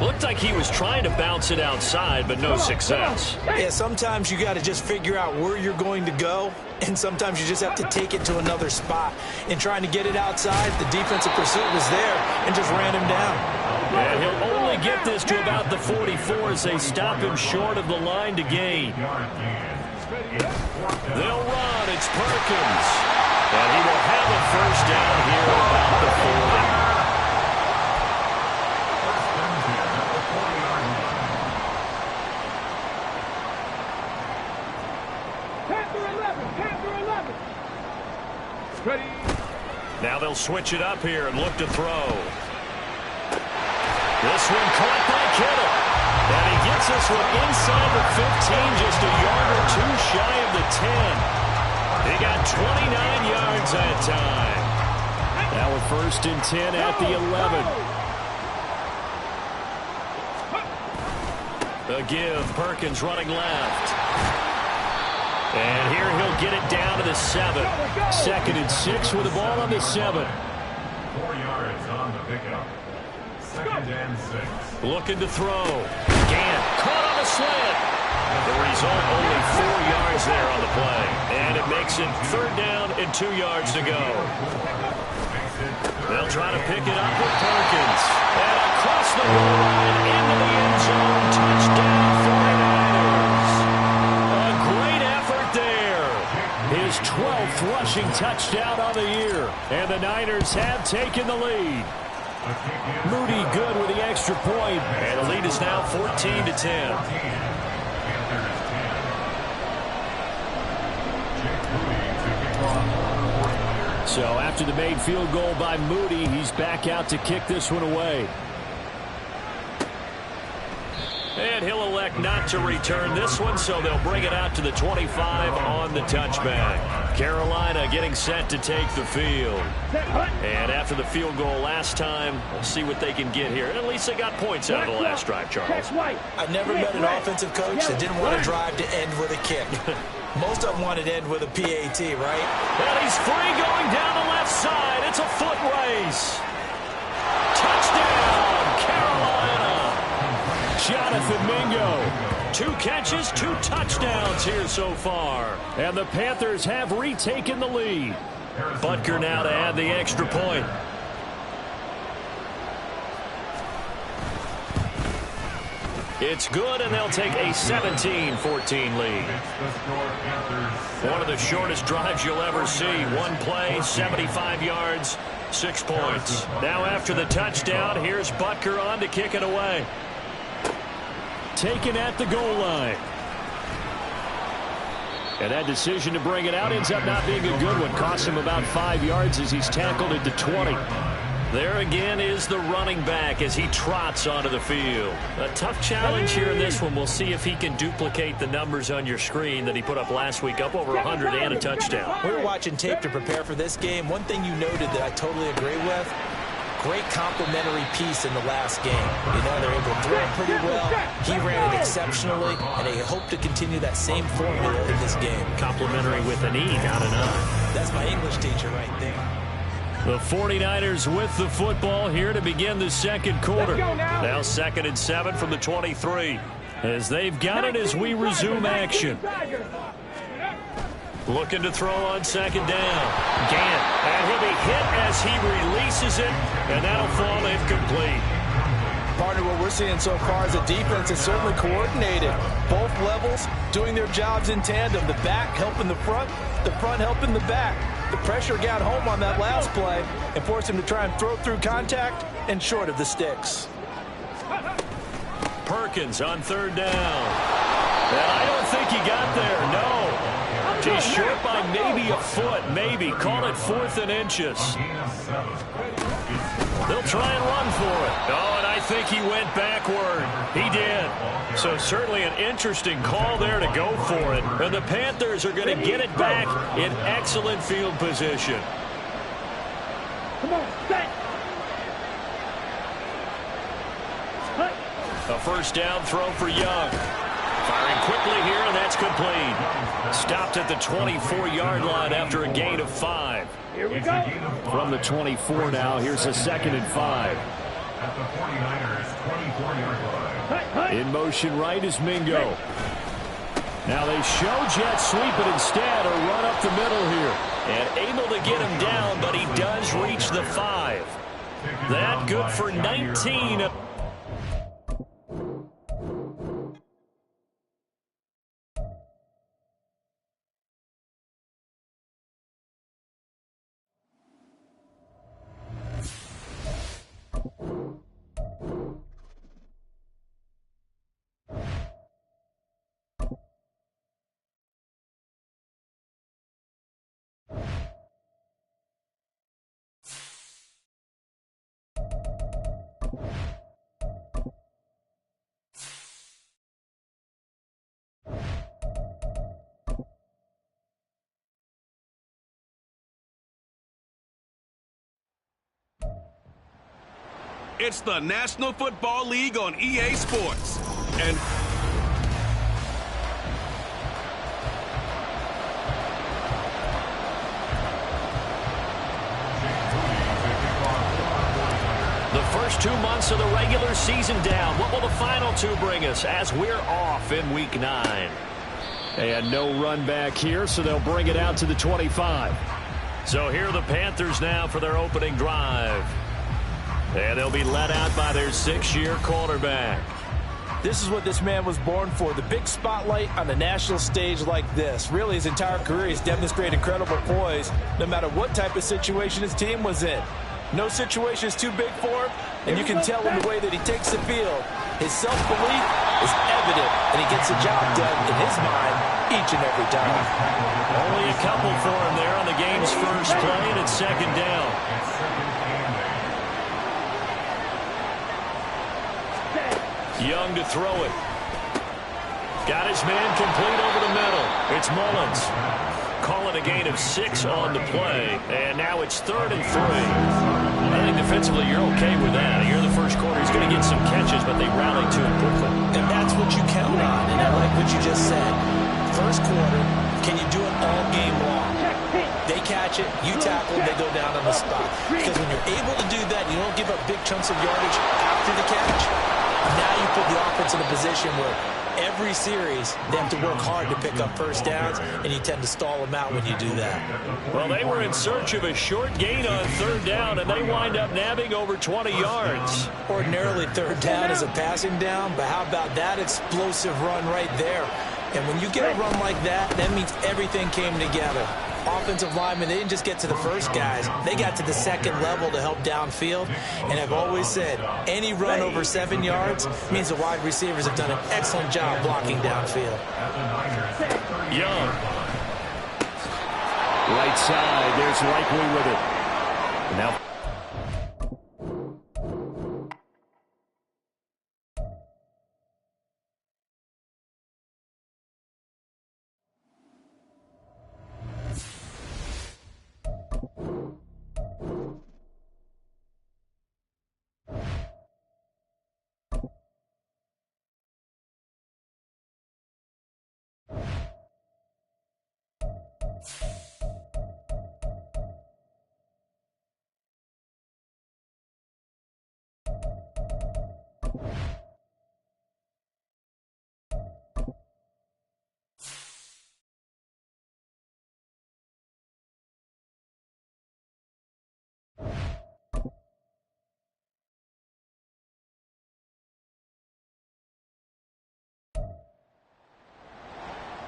Looked like he was trying to bounce it outside, but no success. Yeah, sometimes you got to just figure out where you're going to go, and sometimes you just have to take it to another spot. In trying to get it outside, the defensive pursuit was there and just ran him down. And he'll only get this to about the 44 as they stop him short of the line to gain. They'll run. It's Perkins. And he will have a first down here about the 40. Ready. Now they'll switch it up here and look to throw. This one caught by Kittle. And he gets this one inside the 15, just a yard or 2 shy of the 10. He got 29 yards that time. now with 1st and 10 at the 11. The give, Perkins running left. And here he'll get it down to the 7. 2nd and 6 with the ball on the 7. 4 yards on the pickup. 2nd and 6. Looking to throw. Gant caught on the slant. The result, only 4 yards there on the play. And it makes it 3rd down and 2 yards to go. They'll try to pick it up with Perkins. And across the goal line into the end zone. Touchdown 49ers. A great effort there. His 12th rushing touchdown of the year. And the Niners have taken the lead. Moody good with the extra point. And the lead is now 14-10. So after the made field goal by Moody, he's back out to kick this one away. And he'll elect not to return this one, so they'll bring it out to the 25 on the touchback. Carolina getting set to take the field. And after the field goal last time, we'll see what they can get here. At least they got points out of the last drive, Charles. I've never met an offensive coach that didn't want to drive to end with a kick. Most of them want to end with a PAT, right? And he's free going down the left side. It's a foot race. Touchdown, Carolina. Jonathan Mingo. 2 catches, 2 touchdowns here so far. And the Panthers have retaken the lead. Butker now to add the extra point. It's good, and they'll take a 17-14 lead. One of the shortest drives you'll ever see. One play, 75 yards, 6 points. Now after the touchdown, here's Butker on to kick it away. Taken at the goal line. And that decision to bring it out ends up not being a good one. Cost him about 5 yards as he's tackled at the 20. There again is the running back as he trots onto the field. A tough challenge here in this one. We'll see if he can duplicate the numbers on your screen that he put up last week, up over 100 and a touchdown. We were watching tape to prepare for this game. One thing you noted that I totally agree with, great complimentary piece in the last game. You know, they're able to throw it pretty well. He ran it exceptionally, and they hope to continue that same formula in this game. Complimentary with an E, not an I. That's my English English teacher right there. The 49ers with the football here to begin the second quarter. Now 2nd and 7 from the 23. As they've got it as we resume action. Looking to throw on 2nd down. Gant. And he'll be hit as he releases it. And that'll fall incomplete. Partner, what we're seeing so far is a defense that's certainly coordinated. Both levels doing their jobs in tandem. The back helping the front helping the back. The pressure got home on that last play and forced him to try and throw through contact and short of the sticks. Perkins on 3rd down. And I don't think he got there, no. Just short by maybe a foot, maybe. Call it 4th and inches. They'll try and run for it. Oh, and I think he went backward. He did. So certainly an interesting call there to go for it. And the Panthers are going to get it back in excellent field position. Come on, set. A 1st down throw for Young. Firing quickly here, and that's complete. Stopped at the 24-yard line after a gain of 5. Here we go. From the 24 now, here's a 2nd and 5. At the 49ers 24-yard line. In motion right is Mingo. Now they show jet sweep, but instead a run up the middle here. And able to get him down, but he does reach the 5. That good for 19. It's the National Football League on EA Sports. And the first 2 months of the regular season down. What will the final 2 bring us as we're off in Week 9? And no run back here, so they'll bring it out to the 25. So here are the Panthers now for their opening drive. And they'll be led out by their 6th-year quarterback. This is what this man was born for, the big spotlight on the national stage like this. Really, his entire career, he's demonstrated incredible poise, no matter what type of situation his team was in. No situation is too big for him, and you can tell in the way that he takes the field. His self-belief is evident, and he gets the job done in his mind each and every time. Only a couple for him there on the game's first play, and it's 2nd down. Young to throw it. Got his man complete over the middle. It's Mullins. Call it a gain of 6 on the play. And now it's 3rd and 3. I think defensively you're okay with that. Here in the first quarter, he's going to get some catches, but they rallied to him quickly. And that's what you count on. And I like what you just said. First quarter, can you do it all game long? They catch it, you tackle, they go down on the spot. Because when you're able to do that, you don't give up big chunks of yardage after the catch. Now you put the offense in a position where every series they have to work hard to pick up first downs, and you tend to stall them out when you do that. Well, they were in search of a short gain on 3rd down, and they wind up nabbing over 20 yards. Ordinarily, 3rd down is a passing down, but how about that explosive run right there? And when you get a run like that, that means everything came together. Offensive linemen, they didn't just get to the first guys. They got to the 2nd level to help downfield. And I've always said, any run over 7 yards means the wide receivers have done an excellent job blocking downfield. Young. Right side, there's Likely with it. Now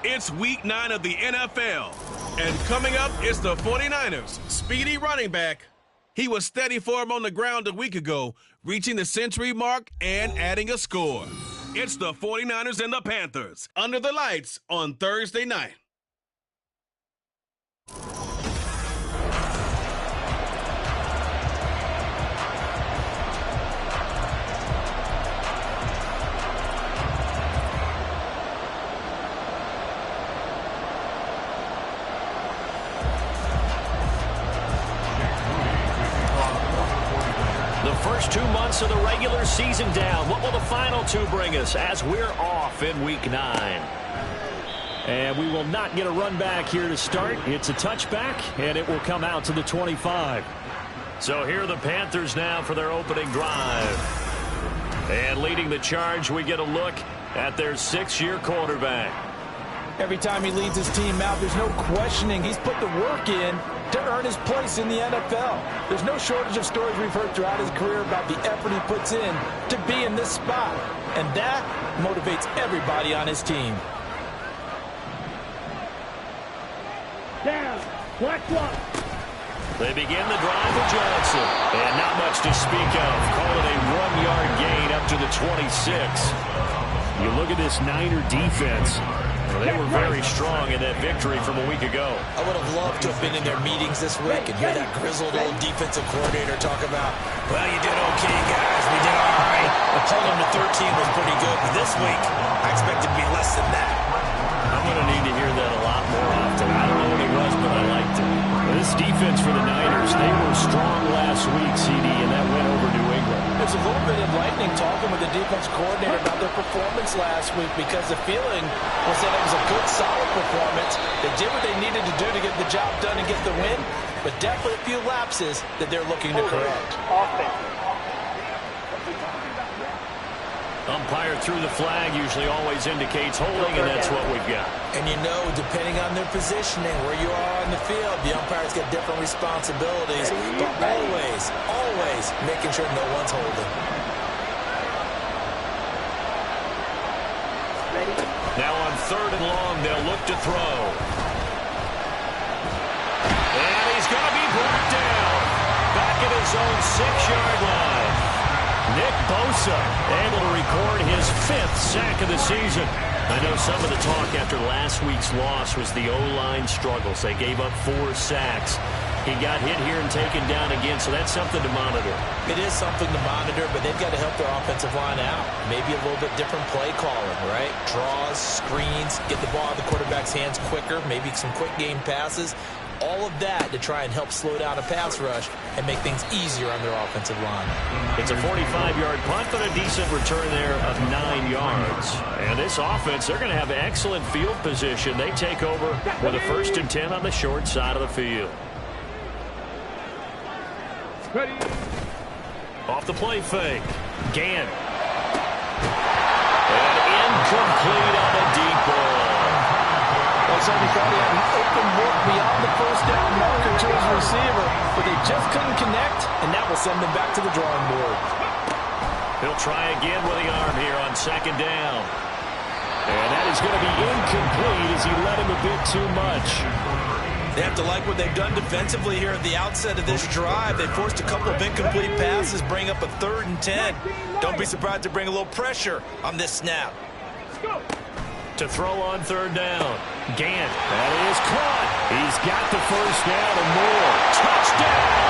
It's week 9 of the NFL. And coming up, it's the 49ers' speedy running back. He was steady for him on the ground a week ago, reaching the century mark and adding a score. It's the 49ers and the Panthers under the lights on Thursday night. First 2 months of the regular season down. What will the final 2 bring us as we're off in week 9? And we will not get a run back here to start. It's a touchback, and it will come out to the 25. So here are the Panthers now for their opening drive. And leading the charge, we get a look at their 6-year quarterback. Every time he leads his team out, there's no questioning. He's put the work in to earn his place in the NFL. There's no shortage of stories we've heard throughout his career about the effort he puts in to be in this spot. And that motivates everybody on his team. Down. Black block. They begin the drive with Johnson. And not much to speak of. Call it a 1-yard gain up to the 26. You look at this Niner defense. Well, they were very strong in that victory from a week ago. I would have loved to have been in their meetings this week and hear that grizzled old defensive coordinator talk about, well, you did okay, guys. We did all right. Holding them to 13 was pretty good. But this week, I expect it to be less than that. I'm going to need to hear that a lot more often. I don't know what it was, but I liked it. Well, this defense for the Niners, they were strong last week, CD, and that went over New England. There's a little bit enlightening talking with the defense coordinator about their performance last week because the feeling was that it was a good, solid performance. They did what they needed to do to get the job done and get the win, but definitely a few lapses that they're looking to correct. Offense. Umpire through the flag usually always indicates holding, and that's what we've got. And you know, depending on their positioning, where you are on the field, the umpires get different responsibilities, but always making sure no one's holding. Now on 3rd and long, they'll look to throw. And he's going to be brought down. Back at his own 6-yard line. Nick Bosa able to record his 5th sack of the season. I know some of the talk after last week's loss was the O-line struggles. They gave up 4 sacks. He got hit here and taken down again, so that's something to monitor. It is something to monitor, but they've got to help their offensive line out. Maybe a little bit different play calling, right? Draws, screens, get the ball out of the quarterback's hands quicker, maybe some quick game passes. All of that to try and help slow down a pass rush and make things easier on their offensive line. It's a 45-yard punt, but a decent return there of 9 yards. And this offense, they're going to have excellent field position. They take over with a 1st and 10 on the short side of the field. Ready. Off the play fake. Gann. And incomplete on a deep ball. Well, somebody thought he had an open look beyond the 1st down marker to his receiver, but they just couldn't connect, and that will send them back to the drawing board. He'll try again with the arm here on 2nd down. And that is going to be incomplete as he let him a bit too much. They have to like what they've done defensively here at the outset of this drive. They forced a couple of incomplete passes, bring up a 3rd and 10. Don't be surprised to bring a little pressure on this snap. Let's go. To throw on 3rd down. Gann. That is caught. He's got the 1st down and more. Touchdown!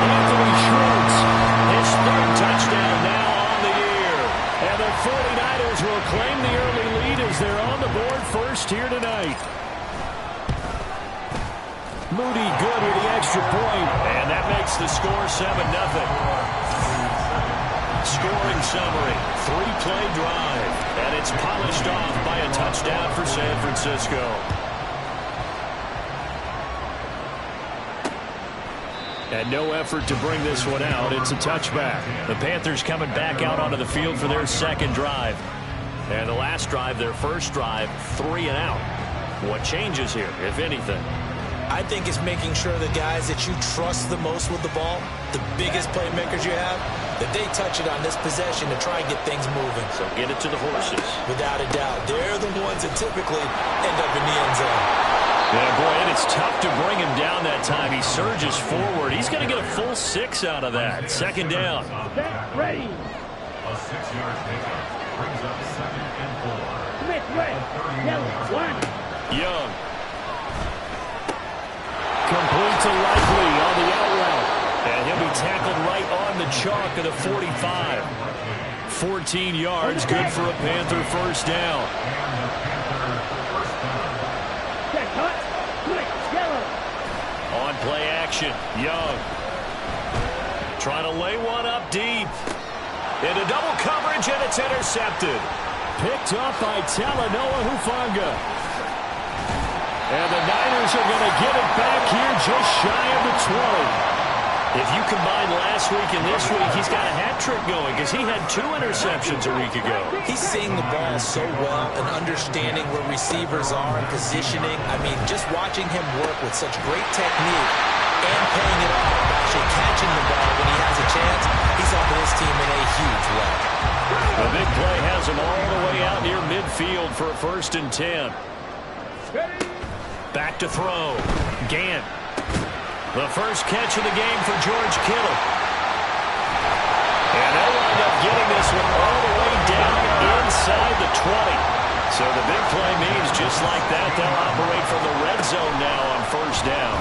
Anthony Schwartz. His 3rd touchdown now on the year. And the 49ers will claim the early lead as they're on the board first here tonight. Moody good with the extra point. And that makes the score 7-0. Scoring summary, 3-play drive, and it's polished off by a touchdown for San Francisco. And no effort to bring this one out. It's a touchback. The Panthers coming back out onto the field for their 2nd drive. And the last drive, their 1st drive, 3 and out. What changes here, if anything? I think it's making sure the guys that you trust the most with the ball, the biggest playmakers you have, that they touch it on this possession to try and get things moving. So get it to the horses. Without a doubt, they're the ones that typically end up in the end zone. Yeah, boy, and it's tough to bring him down that time. He surges forward. He's going to get a full 6 out of that. Second down. Ready. A 6-yard pickup brings up 2nd and 4. Smith, red. Yellow, 1. Young. Complete to Likely on the out route. And he'll be tackled right on the chalk of the 45. 14 yards, good for a Panther first down. On play action, Young. Trying to lay one up deep. Into double coverage, and it's intercepted. Picked up by Talanoa Hufanga. And the Niners are going to get it back here just shy of the 20. If you combine last week and this week, he's got a hat trick going because he had 2 interceptions a week ago. He's seeing the ball so well and understanding where receivers are and positioning. I mean, just watching him work with such great technique and paying it off, actually catching the ball when he has a chance, he's helping his team in a huge way. The big play has him all the way out near midfield for a 1st and 10. Back to throw. Gant. The first catch of the game for George Kittle. And they'll wind up getting this one all the way down inside the 20. So the big play means just like that, they'll operate from the red zone now on 1st down.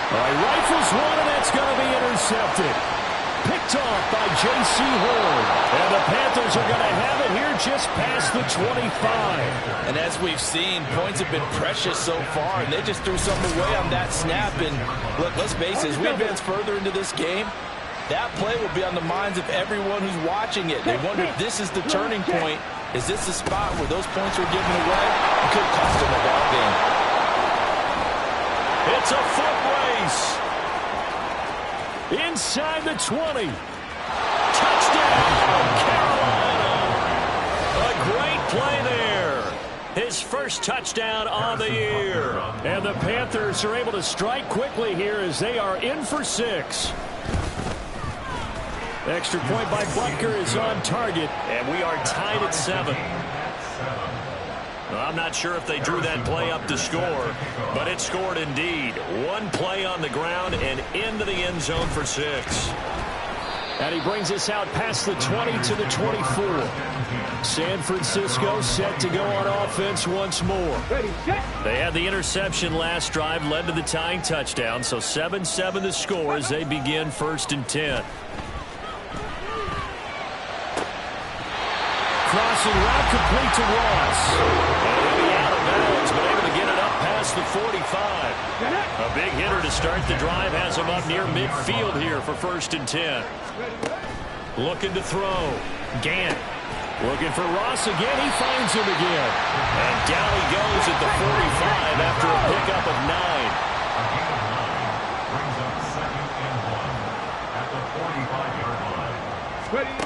All right, rifles one, and that's going to be intercepted. Picked off by J.C. Horn. And the Panthers are going to have it here just past the 25. And as we've seen, points have been precious so far, and they just threw something away on that snap. And look, let's face it, as we advance further into this game, that play will be on the minds of everyone who's watching it. They wonder if this is the turning point. Is this the spot where those points were given away? It could cost them a ball game. It's a foot race. Inside the 20. Touchdown, Carolina. A great play there. His first touchdown on the year. And the Panthers are able to strike quickly here as they are in for 6. Extra point by Butker is on target. And we are tied at 7. Well, I'm not sure if they drew that play up to score, but it scored indeed. One play on the ground and into the end zone for 6. And he brings us out past the 20 to the 24. San Francisco set to go on offense once more. They had the interception last drive, led to the tying touchdown, so 7-7 the score as they begin 1st and 10. Crossing route complete to Ross. And he'll be out of bounds, but able to get it up past the 45. A big hitter to start the drive has him up near midfield here for 1st and 10. Looking to throw. Gant. Looking for Ross again. He finds him again. And down he goes at the 45 after a pickup of 9. Brings up 2nd and 1 at the 45-yard line.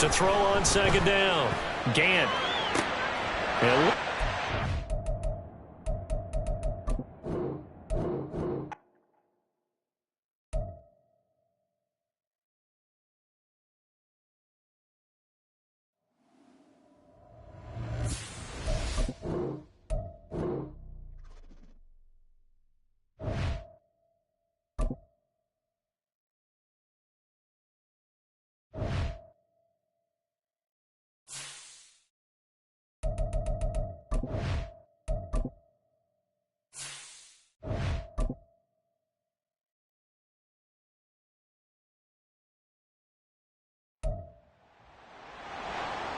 To throw on 2nd down. Gant. And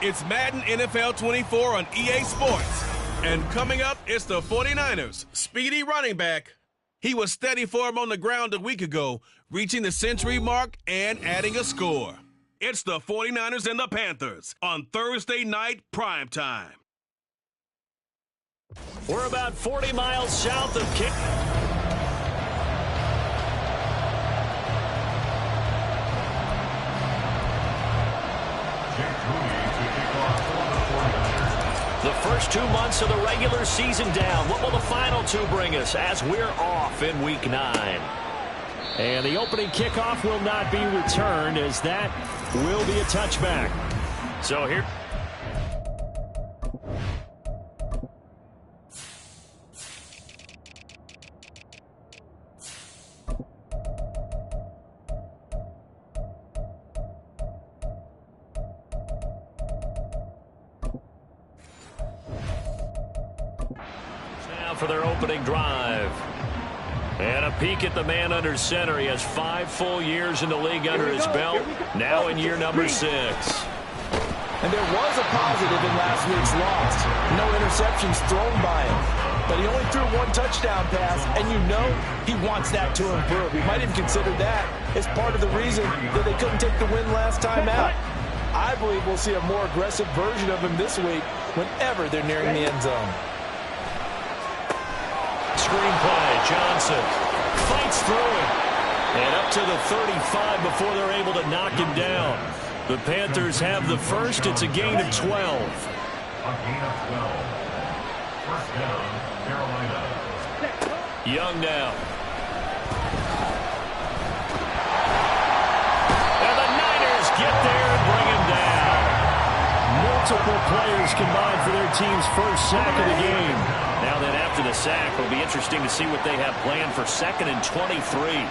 It's Madden NFL 24 on EA Sports. And coming up, it's the 49ers' speedy running back. He was steady for him on the ground a week ago, reaching the century mark and adding a score. It's the 49ers and the Panthers on Thursday night primetime. we're about 40 miles south of Kick. The first 2 months of the regular season down. What will the final 2 bring us as we're off in Week 9? And the opening kickoff will not be returned, as that will be a touchback. So here. Now for their opening drive. And a peek at the man under center. He has 5 full years in the league under his belt. Now in year number 6. And there was a positive in last week's loss. No interceptions thrown by him. But he only threw 1 touchdown pass, and you know he wants that to improve. We might even consider that as part of the reason that they couldn't take the win last time out. I believe we'll see a more aggressive version of him this week whenever they're nearing the end zone. Screenplay, Johnson fights through it. And up to the 35 before they're able to knock him down. The Panthers have the first. It's a gain of 12. A gain of 12. First down, Carolina. Young now. And the Niners get there and bring him down. Multiple players combined for their team's first sack of the game. Now then, after the sack, it'll be interesting to see what they have planned for 2nd and 23.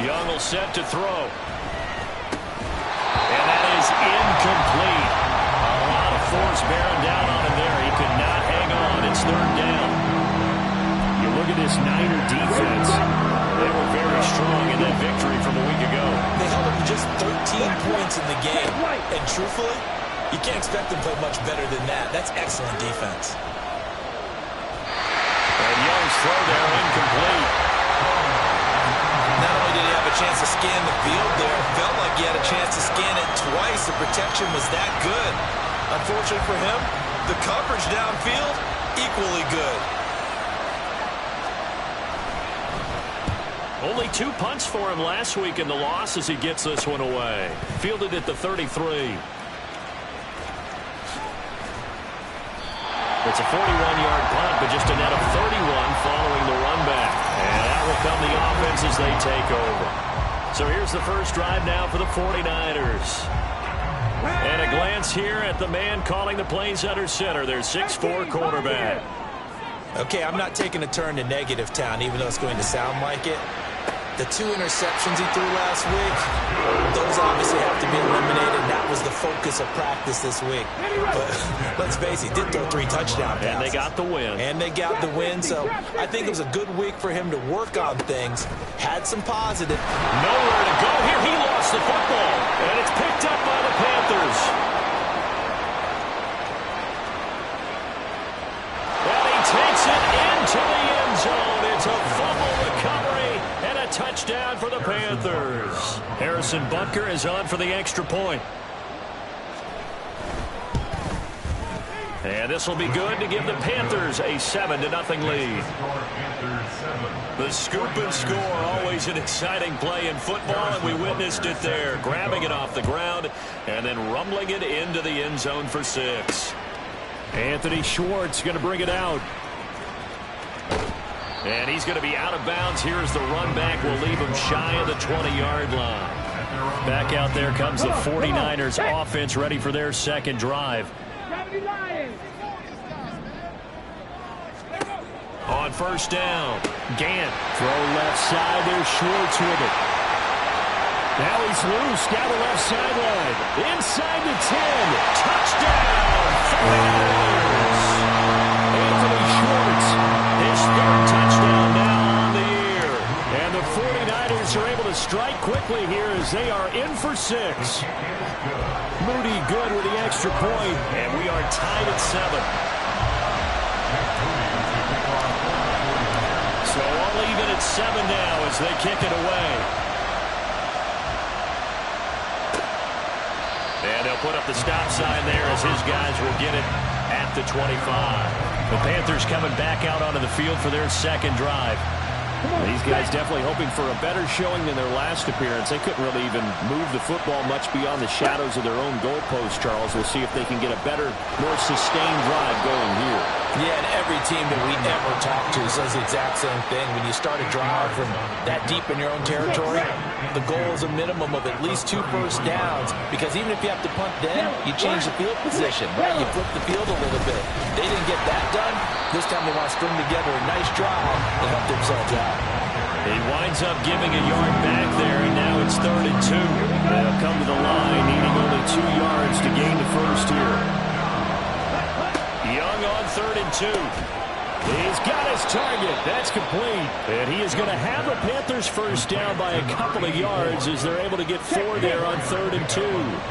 Young will set to throw. And that is incomplete. A lot of force bearing down on him there. He could not hang on. It's 3rd down. You look at this Niner defense. They were very strong in that victory from a week ago. They held them to just 13 points in the game. And truthfully, you can't expect them to play much better than that. That's excellent defense. And Young's throw there incomplete. Not only did he have a chance to scan the field there, it felt like he had a chance to scan it twice. The protection was that good. Unfortunately for him, the coverage downfield, equally good. Only 2 punts for him last week in the loss as he gets this one away. Fielded at the 33. It's a 41-yard punt, but just a net of 31 following the run back. And that will come the offense as they take over. So here's the first drive now for the 49ers. And a glance here at the man calling the plays under center, their 6'4" quarterback. Okay, I'm not taking a turn to negative town, even though it's going to sound like it. The 2 interceptions he threw last week, those obviously have to be eliminated. That was the focus of practice this week. But let's face it, he did throw 3 touchdown passes. And they got the win. And they got the win, so I think it was a good week for him to work on things. Had some positive. Nowhere to go here. He lost the football. And it's picked up by the Panthers. And he takes it into the end zone. It's a fumble recovery and a touchdown for the Panthers. Harrison Butker is on for the extra point. And this will be good to give the Panthers a 7-0 lead. The scoop and score, always an exciting play in football, and we witnessed it there. Grabbing it off the ground and then rumbling it into the end zone for 6. Anthony Schwartz going to bring it out. And he's going to be out of bounds. Here's the run back. Will leave him shy of the 20-yard line. Back out there comes the 49ers offense, ready for their second drive. On first down, Gant. Throw left side. There's Schwartz with it. Now he's loose down the left sideline. Inside the 10. Touchdown! Anthony Schwartz. His 3rd touchdown now on the year. And the 49ers are able to strike quickly here as they are in for 6. Moody good with the extra point. And we are tied at 7. So all even at 7 now as they kick it away. And they'll put up the stop sign there as his guys will get it at the 25. The Panthers coming back out onto the field for their second drive. These guys definitely hoping for a better showing than their last appearance. They couldn't really even move the football much beyond the shadows of their own goalpost, Charles. We'll see if they can get a better, more sustained drive going here. Yeah, and every team that we ever talk to says the exact same thing. When you start a drive from that deep in your own territory, the goal is a minimum of at least 2 first downs, because even if you have to punt then, you change the field position, right? You flip the field a little bit. They didn't get that done. This time they want to string together a nice drive and help themselves out. He winds up giving a yard back there, and now it's 3rd and 2. They'll come to the line, needing only 2 yards to gain the first here. Young on 3rd and 2. He's got his target. That's complete. And he is going to have the Panthers first down by a couple of yards as they're able to get 4 there on 3rd and 2.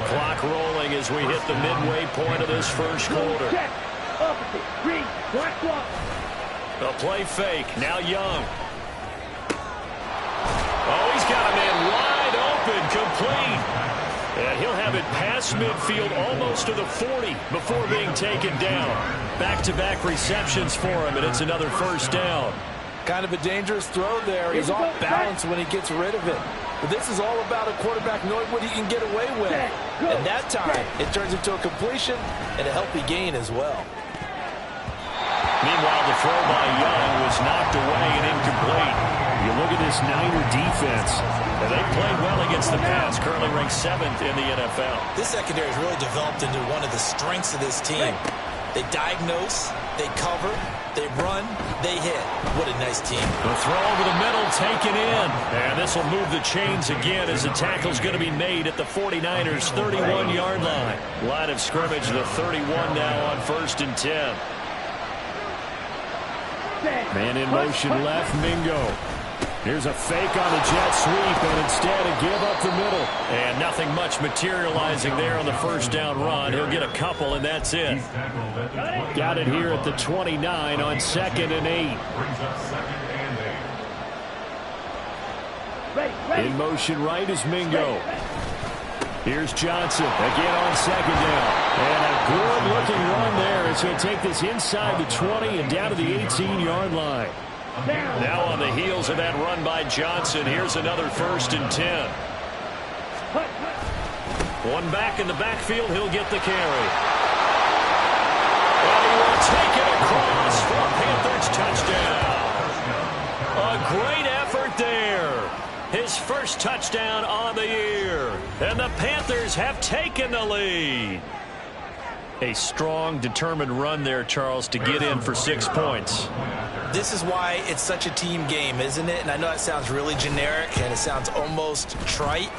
Clock rolling as we hit the midway point of this first quarter. A play fake. Now Young. Oh, he's got a man wide open, complete. And he'll have it past midfield almost to the 40 before being taken down. Back-to-back receptions for him, and it's another first down. Kind of a dangerous throw there. He's off balance when he gets rid of it. But this is all about a quarterback knowing what he can get away with. And that time, it turns into a completion and a healthy gain as well. Meanwhile, the throw by Young was knocked away and incomplete. You look at this Niner defense. And they played well against the pass, currently ranked 7th in the NFL. This secondary has really developed into one of the strengths of this team. They diagnose, they cover, they run, they hit. What a nice team. The throw over the middle taken in. And this will move the chains again as the tackle's going to be made at the 49ers' 31-yard line. Line of scrimmage, the 31 now on 1st and 10. Man in motion left, Mingo. Here's a fake on the jet sweep, and instead a give up the middle. And nothing much materializing there on the first down run. He'll get a couple, and that's it. Got it here at the 29 on 2nd and 8. In motion right is Mingo. Here's Johnson again on 2nd down. And a good-looking run there as he'll take this inside the 20 and down to the 18-yard line. Now on the heels of that run by Johnson, here's another 1st and 10. One back in the backfield, he'll get the carry. And he will take it across for a Panthers touchdown. A great effort there. His first touchdown on the year. And the Panthers have taken the lead. A strong, determined run there, Charles, to get in for 6 points. This is why it's such a team game, isn't it? And I know that sounds really generic and it sounds almost trite,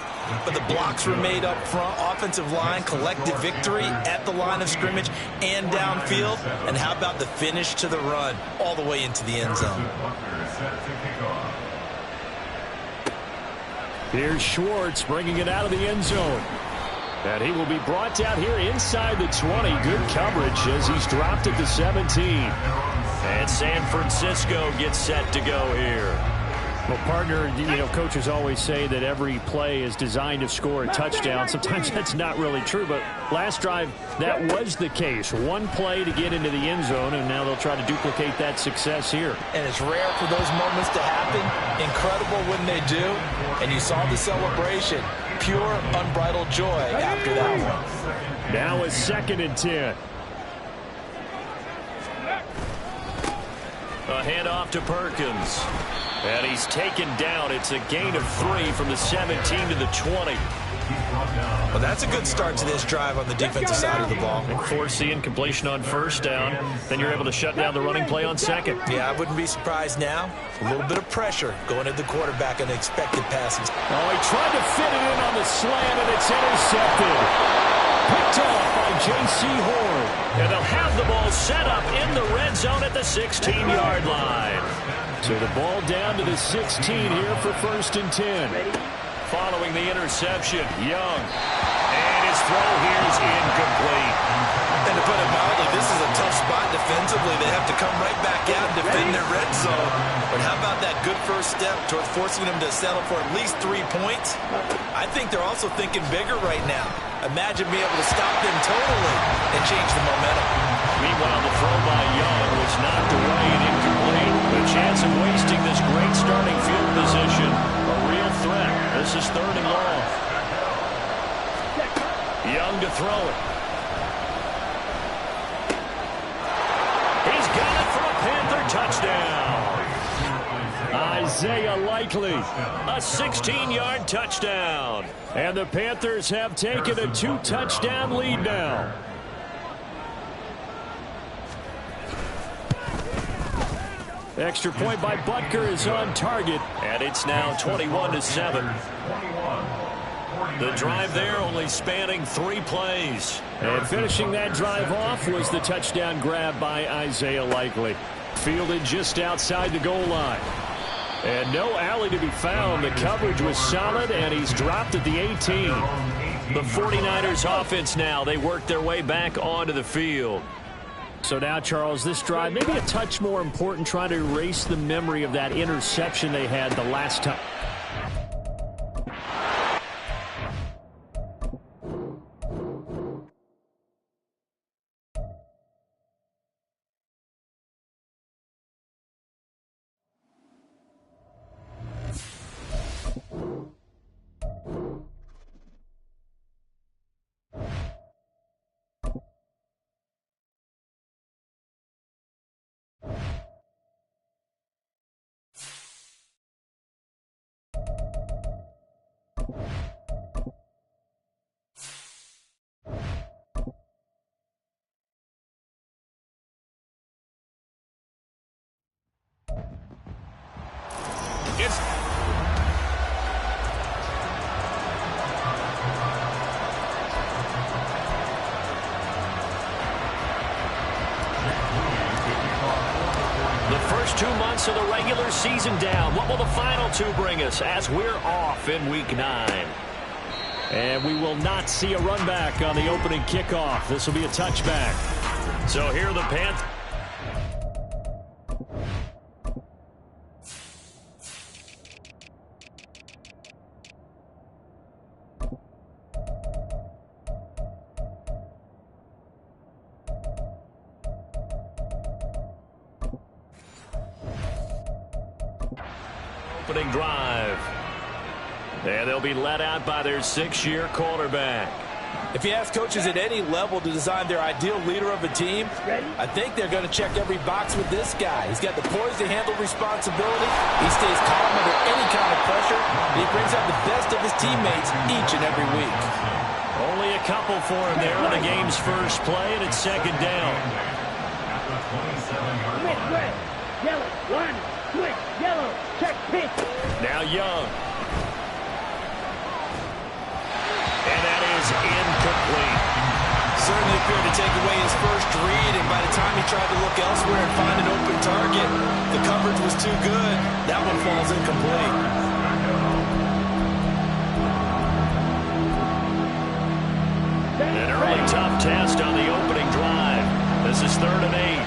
but the blocks were made up front, offensive line, collective victory at the line of scrimmage and downfield. And how about the finish to the run all the way into the end zone? Here's Schwartz bringing it out of the end zone. And he will be brought down here inside the 20. Good coverage as he's dropped at the 17. And San Francisco gets set to go here. Well, partner, coaches always say that every play is designed to score a touchdown. Sometimes that's not really true, but last drive, that was the case. One play to get into the end zone, and now they'll try to duplicate that success here. And it's rare for those moments to happen. Incredible when they do. And you saw the celebration. Pure, unbridled joy after that one. Now it's 2nd and 10. A handoff to Perkins. And he's taken down. It's a gain of 3 from the 17 to the 20. Well, that's a good start to this drive on the defensive side of the ball. And force the incompletion on 1st down. Then you're able to shut down the running play on 2nd. Yeah, I wouldn't be surprised now. A little bit of pressure going at the quarterback on expected passes. Oh, he tried to fit it in on the slant, and it's intercepted. Picked off by J.C. Horn. And they'll have the ball set up in the red zone at the 16-yard line. So the ball down to the 16 here for 1st and 10. Following the interception, Young. And his throw here is incomplete. And to put it mildly, this is a tough spot defensively. They have to come right back out and defend their red zone. But how about that good first step towards forcing them to settle for at least 3 points? I think they're also thinking bigger right now. Imagine being able to stop them totally and change the momentum. Meanwhile, the throw by Young was knocked away and incomplete. The chance of wasting this great starting field position, a real threat. This is 3rd and long. Young to throw it. He's got touchdown. Isaiah Likely. A 16-yard touchdown. And the Panthers have taken a 2-touchdown lead now. Extra point by Butker is on target. And it's now 21-7. The drive there only spanning 3 plays. And finishing that drive off was the touchdown grab by Isaiah Likely. Fielded just outside the goal line. And no alley to be found. The coverage was solid, and he's dropped at the 18. The 49ers offense now. They work their way back onto the field. So now, Charles, this drive maybe a touch more important, trying to erase the memory of that interception they had the last time. It's The first 2 months of the regular season down. What will the final 2 bring us as we're off in Week 9? And we will not see a run back on the opening kickoff. This will be a touchback. So here are the Panthers. Opening drive. And they'll be let out by their 6-year quarterback. If you ask coaches at any level to design their ideal leader of a team, I think they're going to check every box with this guy. He's got the poise to handle responsibility. He stays calm under any kind of pressure. And he brings out the best of his teammates each and every week. Only a couple for him there on the game's first play, and it's second down. Switch red, yellow, line, switch, yellow, check pitch. Now Young. And that is incomplete. Certainly appeared to take away his first read, and by the time he tried to look elsewhere and find an open target, the coverage was too good. That one falls incomplete. An early tough test on the opening drive. This is 3rd and 8.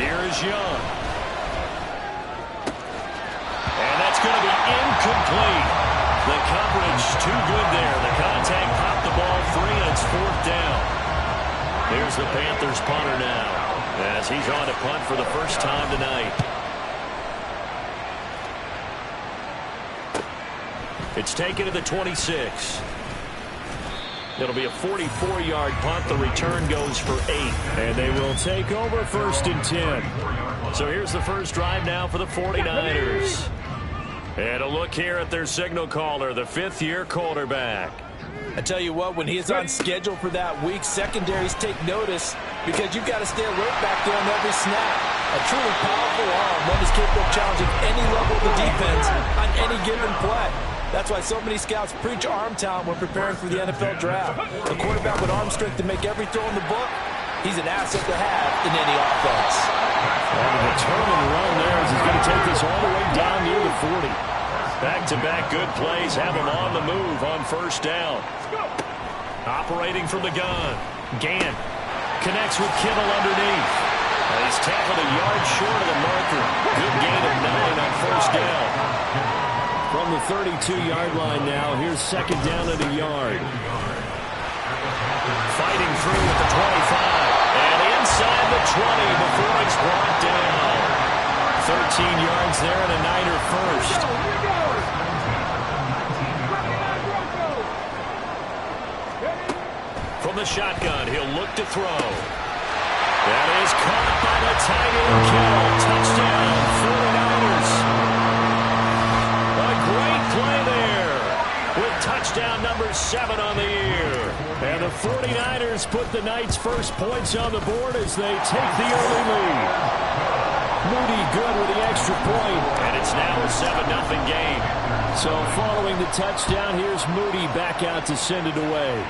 Here is Young. And that's going to be incomplete. The coverage too good there. The contact popped the ball free, and it's 4th down. Here's the Panthers punter now, as he's on to punt for the first time tonight. It's taken to the 26. It'll be a 44-yard punt. The return goes for 8. And they will take over 1st and 10. So here's the first drive now for the 49ers. And a look here at their signal caller, the 5th-year quarterback. I tell you what, when he is on schedule for that week, secondaries take notice because you've got to stay alert back there on every snap. A truly powerful arm, one is capable of challenging any level of the defense on any given play. That's why so many scouts preach arm talent when preparing for the NFL draft. A quarterback with arm strength to make every throw in the book, he's an asset to have in any offense. And a determined run there as he's going to take this all the way down near the 40. Back-to-back good plays have him on the move on 1st down. Operating from the gun. Gann connects with Kittle underneath. And he's tackled a yard short of the marker. Good gain of 9 on 1st down. From the 32-yard line now, here's 2nd down at a yard. Fighting through at the 25. And inside the 20 before it's brought down. 13 yards there and a Niner first. From the shotgun, he'll look to throw. That is caught by the tight end, Kittle. Touchdown, 49ers. A great play there with touchdown number 7 on the year. And the 49ers put the Knights' first points on the board as they take the early lead. Moody good with the extra point. And it's now a 7-0 game. So following the touchdown, here's Moody back out to send it away.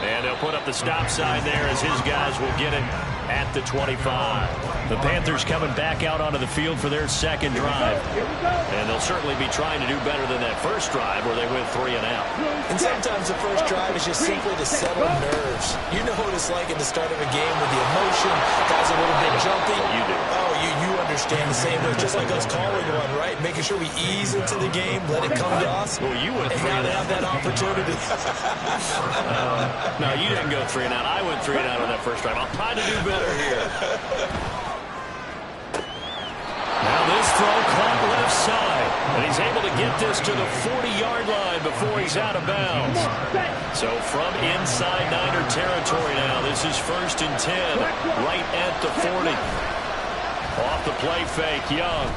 And they'll put up the stop sign there as his guys will get it at the 25. The Panthers coming back out onto the field for their second drive. And they'll certainly be trying to do better than that first drive where they went 3 and out. And sometimes the first drive is just simply to settle nerves. You know what it's like at the start of a game with the emotion. Guys a little bit jumpy. You do. Oh, you understand the same way. Just like us calling one, right? Making sure we ease into the game, let it come to us. Well, you went 3 and and now out. they have that opportunity. No, you didn't go 3 and out. I went 3 and out on that first drive. I'll try to do better here. Now this throw caught left side. And he's able to get this to the 40-yard line before he's out of bounds. So from inside Niner territory now, this is 1st and 10, right at the 40. Off the play fake, Young.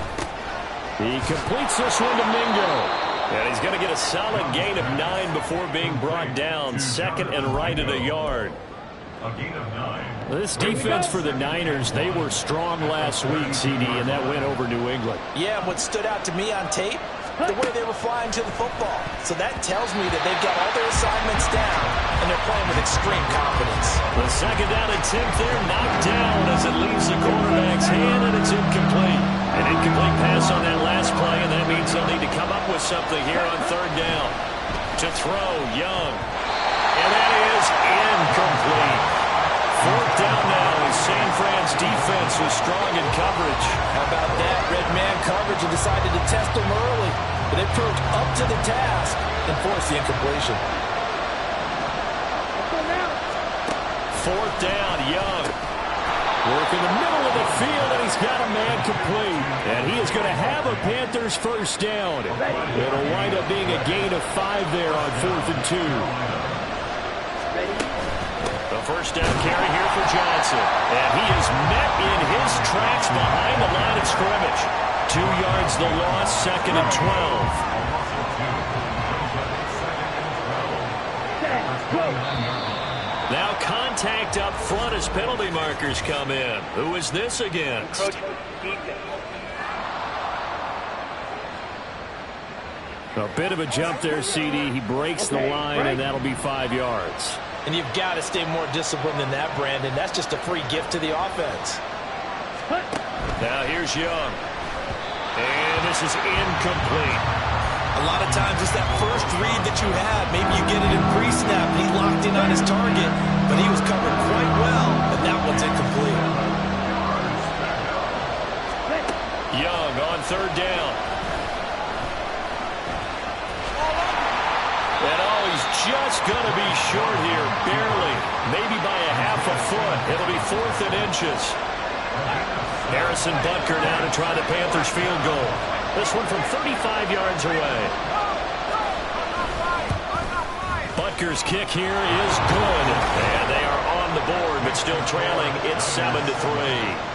He completes this one to Mingo. And he's going to get a solid gain of 9 before being brought down. 2nd and right at a yard. A gain of 9. This defense for the Niners, they were strong last week, CD, and that went over New England. Yeah, what stood out to me on tape, the way they were flying to the football. So that tells me that they've got all their assignments down, and they're playing with extreme confidence. The 2nd down attempt there knocked down as it leaves the quarterback's hand, and it's incomplete. An incomplete pass on that last play, and that means they'll need to come up with something here on 3rd down. To throw, Young. And that is incomplete. 4th down now as San Fran's defense was strong in coverage. How about that? Red man coverage and decided to test them early. But they proved up to the task and forced the incompletion. 4th down, Young. Work in the middle of the field, and he's got a man complete. And he is going to have a Panthers first down. It'll wind up being a gain of 5 there on 4th and 2. The first down carry here for Johnson. And he is met in his tracks behind the line of scrimmage. 2 yards the loss, 2nd and 12. Now contact up front as penalty markers come in. Who is this against? A bit of a jump there, CD. He breaks the line, and that'll be 5 yards. And you've got to stay more disciplined than that, Brandon. That's just a free gift to the offense. Now here's Young. And this is incomplete. A lot of times it's that first read that you have. Maybe you get it in pre-snap. He locked in on his target, but he was covered quite well, and that one's incomplete. Young on 3rd down. And he's just going to be short here, barely. Maybe by a half a foot. It'll be 4th and inches. Harrison Butker now to try the Panthers field goal. This one from 35 yards away. Butker's kick here is good. And they are on the board, but still trailing. It's 7-3.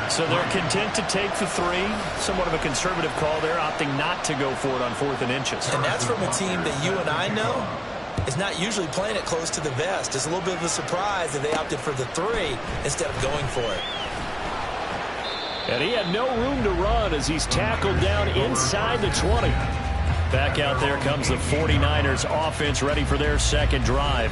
So they're content to take the 3. Somewhat of a conservative call there, opting not to go for it on 4th and inches. And that's from a team that you and I know is not usually playing it close to the vest. It's a little bit of a surprise that they opted for the 3 instead of going for it. And he had no room to run as he's tackled down inside the 20. Back out there comes the 49ers offense ready for their second drive.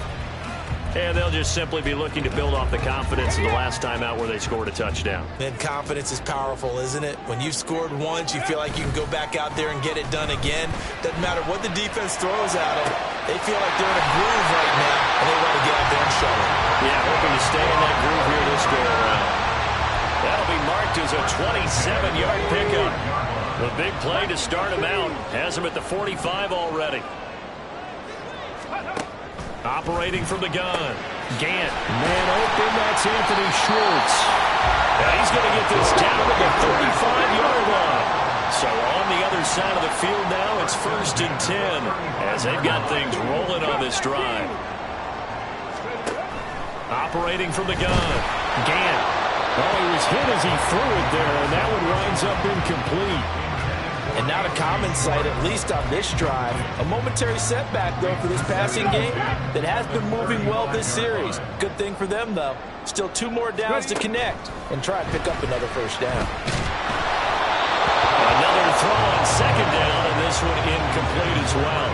And they'll just simply be looking to build off the confidence of the last time out where they scored a touchdown. And confidence is powerful, isn't it? When you've scored once, you feel like you can go back out there and get it done again. Doesn't matter what the defense throws at them. They feel like they're in a groove right now, and they want to get out there and show it. Yeah, hoping to stay in that groove here this go-around. That'll be marked as a 27-yard pickup. The big play to start him out has him at the 45 already. Operating from the gun. Gant. Man open, that's Anthony Schwartz. And he's going to get this down to the 35-yard line. So on the other side of the field now, it's 1st and 10 as they've got things rolling on this drive. Operating from the gun. Gant. Oh, he was hit as he threw it there, and that one winds up incomplete. And not a common sight, at least on this drive. A momentary setback, though, for this passing game that has been moving well this series. Good thing for them, though. Still 2 more downs to connect and try and pick up another first down. Another throw on second down, and this one incomplete as well.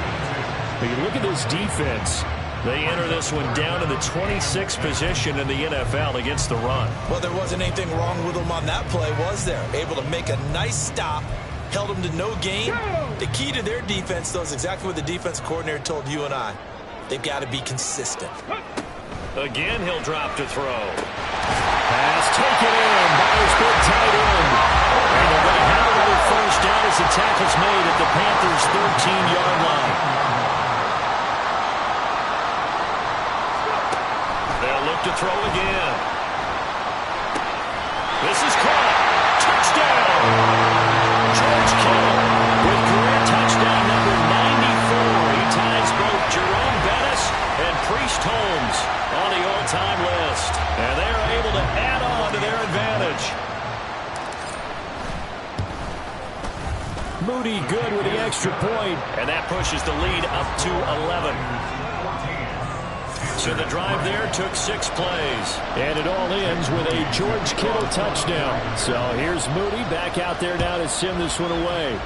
But you look at this defense. They enter this one down in the 26th position in the NFL against the run. Well, there wasn't anything wrong with them on that play, was there? Able to make a nice stop, held them to no gain. The key to their defense, though, is exactly what the defense coordinator told you and I. They've got to be consistent. Again, he'll drop to throw. Pass taken in by his big tight end. And they're going to have another first down as the tackle's made at the Panthers' 13-yard line. They'll look to throw again. This is caught. Touchdown! George Kittle with career touchdown number 94. He ties both Jerome Bettis and Priest Holmes on the all-time list. And they are able to add on to their advantage. Moody good with the extra point. And that pushes the lead up to 11. So the drive there took 6 plays. And it all ends with a George Kittle touchdown. So here's Moody back out there now to send this one away.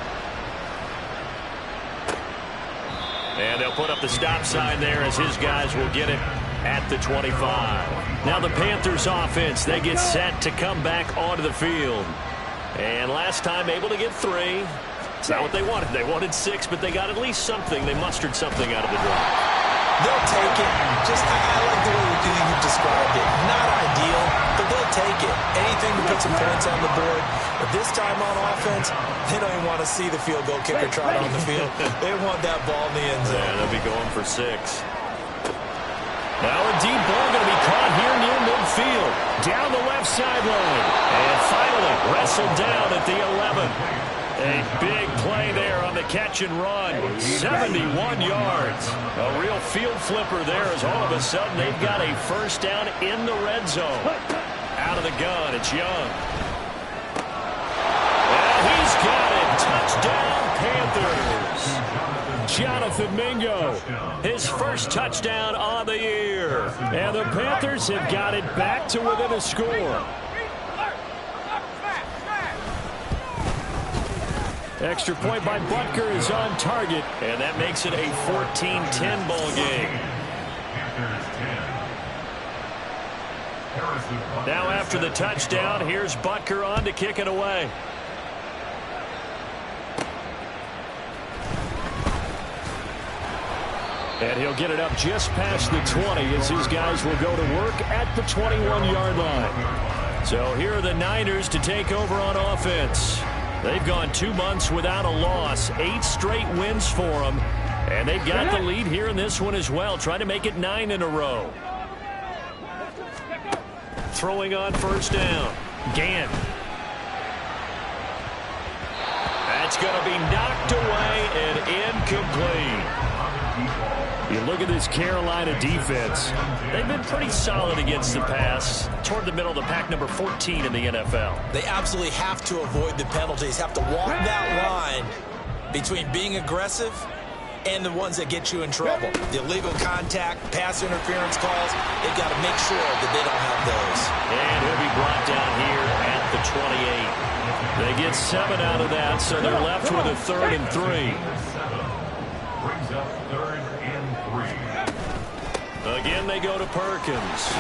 And they'll put up the stop sign there as his guys will get it at the 25. Now the Panthers offense, they get set to come back onto the field. And last time able to get 3. It's not what they wanted. They wanted 6, but they got at least something. They mustered something out of the drive. They'll take it. I like the way you described it. Not ideal, but they'll take it. Anything to put some points on the board. But this time on offense, they don't even want to see the field goal kicker trot on the field. They want that ball in the end zone. Yeah, they'll be going for 6. Now a deep ball going to be caught here near midfield. Down the left sideline. And finally wrestled down at the 11. A big play there on the catch and run. 71 yards. A real field flipper there as all of a sudden they've got a first down in the red zone. Out of the gun, it's Young. And he's got it. Touchdown, Panthers. Jonathan Mingo. His first touchdown on the year. And the Panthers have got it back to within a score. Extra point by Butker is on target. And that makes it a 14-10 ball game. Now after the touchdown, here's Butker on to kick it away. And he'll get it up just past the 20 as his guys will go to work at the 21-yard line. So here are the Niners to take over on offense. They've gone 2 months without a loss, 8 straight wins for them. And they've got the lead here in this one as well, trying to make it 9 in a row. Throwing on first down. Gant. That's going to be knocked away and incomplete. You look at this Carolina defense. They've been pretty solid against the pass. Toward the middle of the pack, number 14 in the NFL. They absolutely have to avoid the penalties, have to walk that line between being aggressive and the ones that get you in trouble. The illegal contact, pass interference calls, they've got to make sure that they don't have those. And he'll be brought down here at the 28. They get 7 out of that, so they're left with a 3rd and 3. Brings up 3rd and 3. Again, they go to Perkins.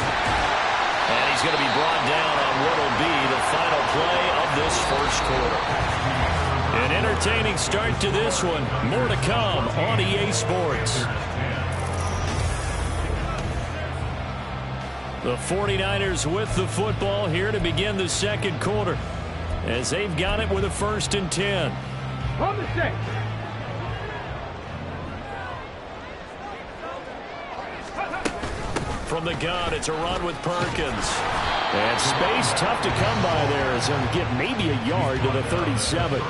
And he's going to be brought down on what will be the final play of this first quarter. An entertaining start to this one. More to come on EA Sports. The 49ers with the football here to begin the second quarter, as they've got it with a 1st and 10. On the stick. From the gun, it's a run with Perkins. And space tough to come by there as he'll get maybe a yard to the 37.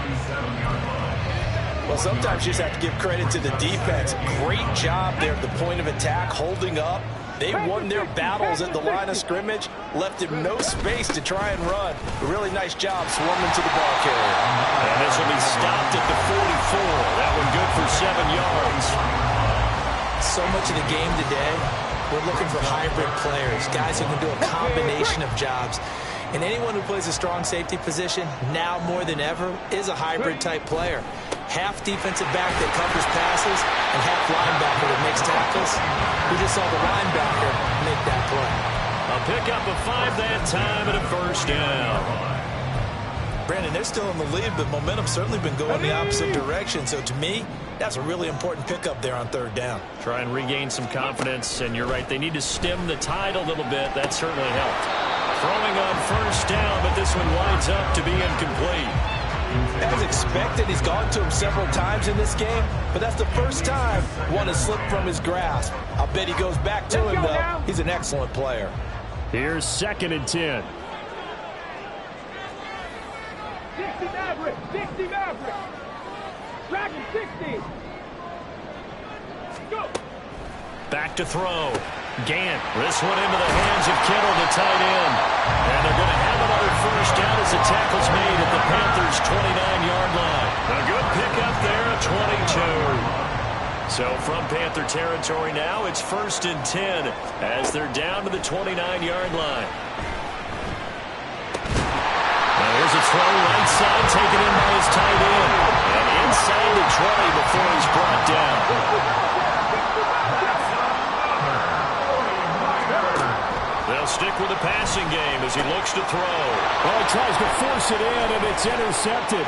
Well, sometimes you just have to give credit to the defense. Great job there at the point of attack, holding up, They won their battles at the line of scrimmage, left him no space to try and run. A really nice job swarming to the ball carrier. And this will be stopped at the 44. That one good for 7 yards. So much of the game today, we're looking for hybrid players, guys who can do a combination of jobs. And anyone who plays a strong safety position, now more than ever, is a hybrid-type player. Half defensive back that covers passes and half linebacker that makes tackles. We just saw the linebacker make that play. A pickup of 5 that time and a first down. Brandon, they're still in the lead, but momentum's certainly been going the opposite direction. So to me, that's a really important pickup there on 3rd down. Try and regain some confidence, and you're right, they need to stem the tide a little bit. That certainly helped. Throwing on first down, but this one winds up to be incomplete. As expected, he's gone to him several times in this game, but that's the first time one has slipped from his grasp. I'll bet he goes back to him, though. He's an excellent player. Here's 2nd and 10. 60 Maverick, 60 Maverick. Dragon 60. Go. Back to throw. Gant. This one into the hands of Kittle, the tight end. And they're going to have another first down as the tackle's made at the Panthers' 29-yard line. A good pickup there at 22. So from Panther territory now, it's 1st and 10 as they're down to the 29-yard line. Now here's a throw right side, taken in by his tight end. And inside the 20 before he's brought down. They'll stick with the passing game as he looks to throw. Oh, he tries to force it in, and it's intercepted.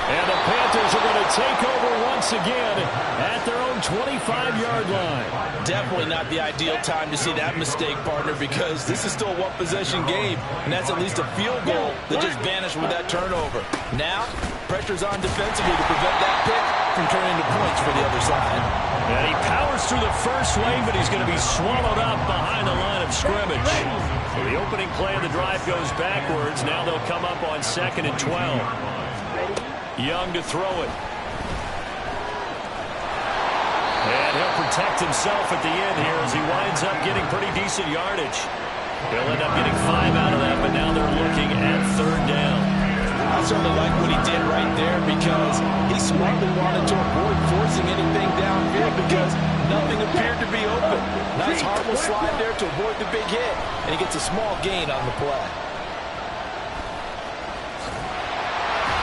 And the Panthers are going to take over once again at their own 25-yard line. Definitely not the ideal time to see that mistake, partner, because this is still a one-possession game, and that's at least a field goal that just vanished with that turnover. Now, pressure's on defensively to prevent that pick from turning into points for the other side. And he powers through the first wave, but he's going to be swallowed up behind the line of scrimmage. The opening play of the drive goes backwards. Now they'll come up on 2nd and 12. Young to throw it. And he'll protect himself at the end here as he winds up getting pretty decent yardage. He'll end up getting 5 out of that, but now they're looking at 3rd down. I certainly like what he did right there because he smartly wanted to avoid forcing anything downfield because nothing appeared to be open. Nice harmless slide there to avoid the big hit, and he gets a small gain on the play.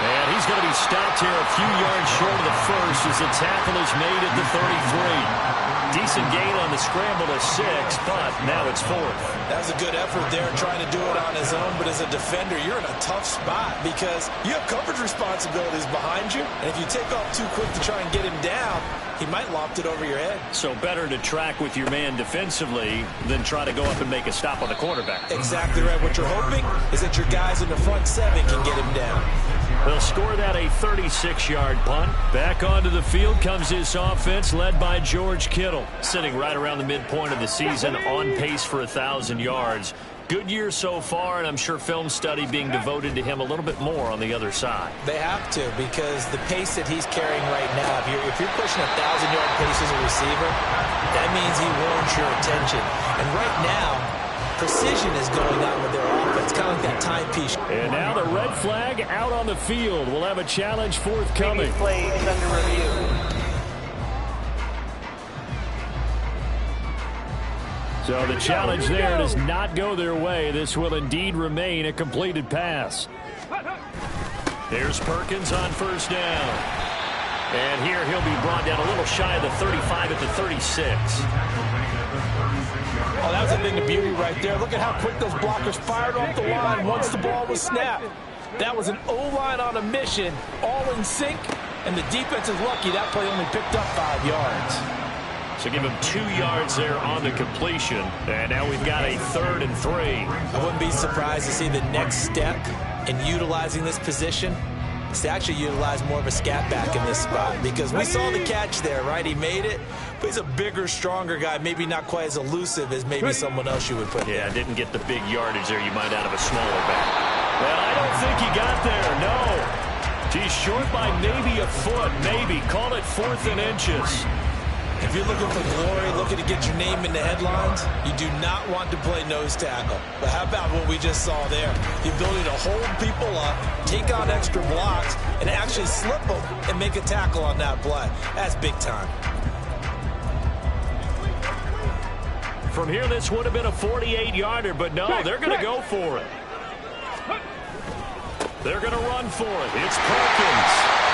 And he's going to be stopped here a few yards short of the first as the tackle is made at the 33. Decent gain on the scramble to 6, but now it's 4th. That was a good effort there trying to do it on his own, but as a defender, you're in a tough spot because you have coverage responsibilities behind you, and if you take off too quick to try and get him down, he might loft it over your head. So better to track with your man defensively than try to go up and make a stop on the quarterback. Exactly right. What you're hoping is that your guys in the front 7 can get him down. They'll score that a 36-yard punt. Back onto the field comes this offense led by George Kittle, sitting right around the midpoint of the season, on pace for 1,000 yards. Good year so far, and I'm sure film study being devoted to him a little bit more on the other side. They have to, because the pace that he's carrying right now, if you're pushing 1,000-yard pace as a receiver, that means he warrants your attention. And right now, precision is going on with their offense, kind of like that timepiece. And now the red flag out on the field. We'll have a challenge forthcoming. Previous play is under review. So the challenge there does not go their way. This will indeed remain a completed pass. Here's Perkins on 1st down. And here he'll be brought down a little shy of the 35 at the 36. Oh, that was a thing of beauty right there. Look at how quick those blockers fired off the line once the ball was snapped. That was an O-line on a mission, all in sync, and the defense is lucky that play only picked up 5 yards. So give him 2 yards there on the completion. And now we've got a 3rd and 3. I wouldn't be surprised to see the next step in utilizing this position is to actually utilize more of a scat back in this spot, because we saw the catch there, right? He made it, but he's a bigger, stronger guy, maybe not quite as elusive as maybe someone else you would put there. Yeah, didn't get the big yardage there you might out of a smaller back. Well, I don't think he got there, no. He's short by maybe a foot, maybe. Call it 4th and inches. If you're looking for glory, looking to get your name in the headlines, you do not want to play nose tackle. But how about what we just saw there? The ability to hold people up, take on extra blocks, and actually slip them and make a tackle on that play. That's big time. From here, this would have been a 48-yarder, but no, they're going to go for it. They're going to run for it. It's Perkins.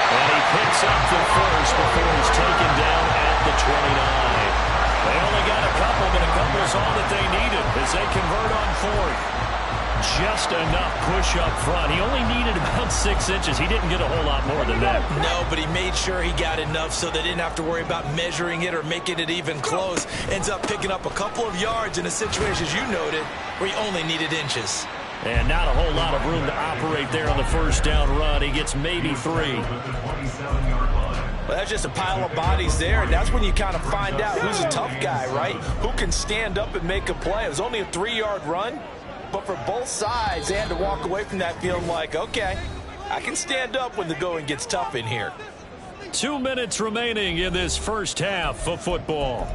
And he picks up the first before he's taken down at the 29. They only got a couple, but a couple is all that they needed as they convert on fourth. Just enough push up front. He only needed about 6 inches. He didn't get a whole lot more than that. No, but he made sure he got enough so they didn't have to worry about measuring it or making it even close. Ends up picking up a couple of yards in a situation, as you noted, where he only needed inches. And not a whole lot of room to operate there on the first down run. He gets maybe 3. Well, that's just a pile of bodies there, and that's when you kind of find out who's a tough guy, right? Who can stand up and make a play. It was only a 3-yard run, but for both sides, they had to walk away from that feeling like, okay, I can stand up when the going gets tough in here. 2 minutes remaining in this first half of football.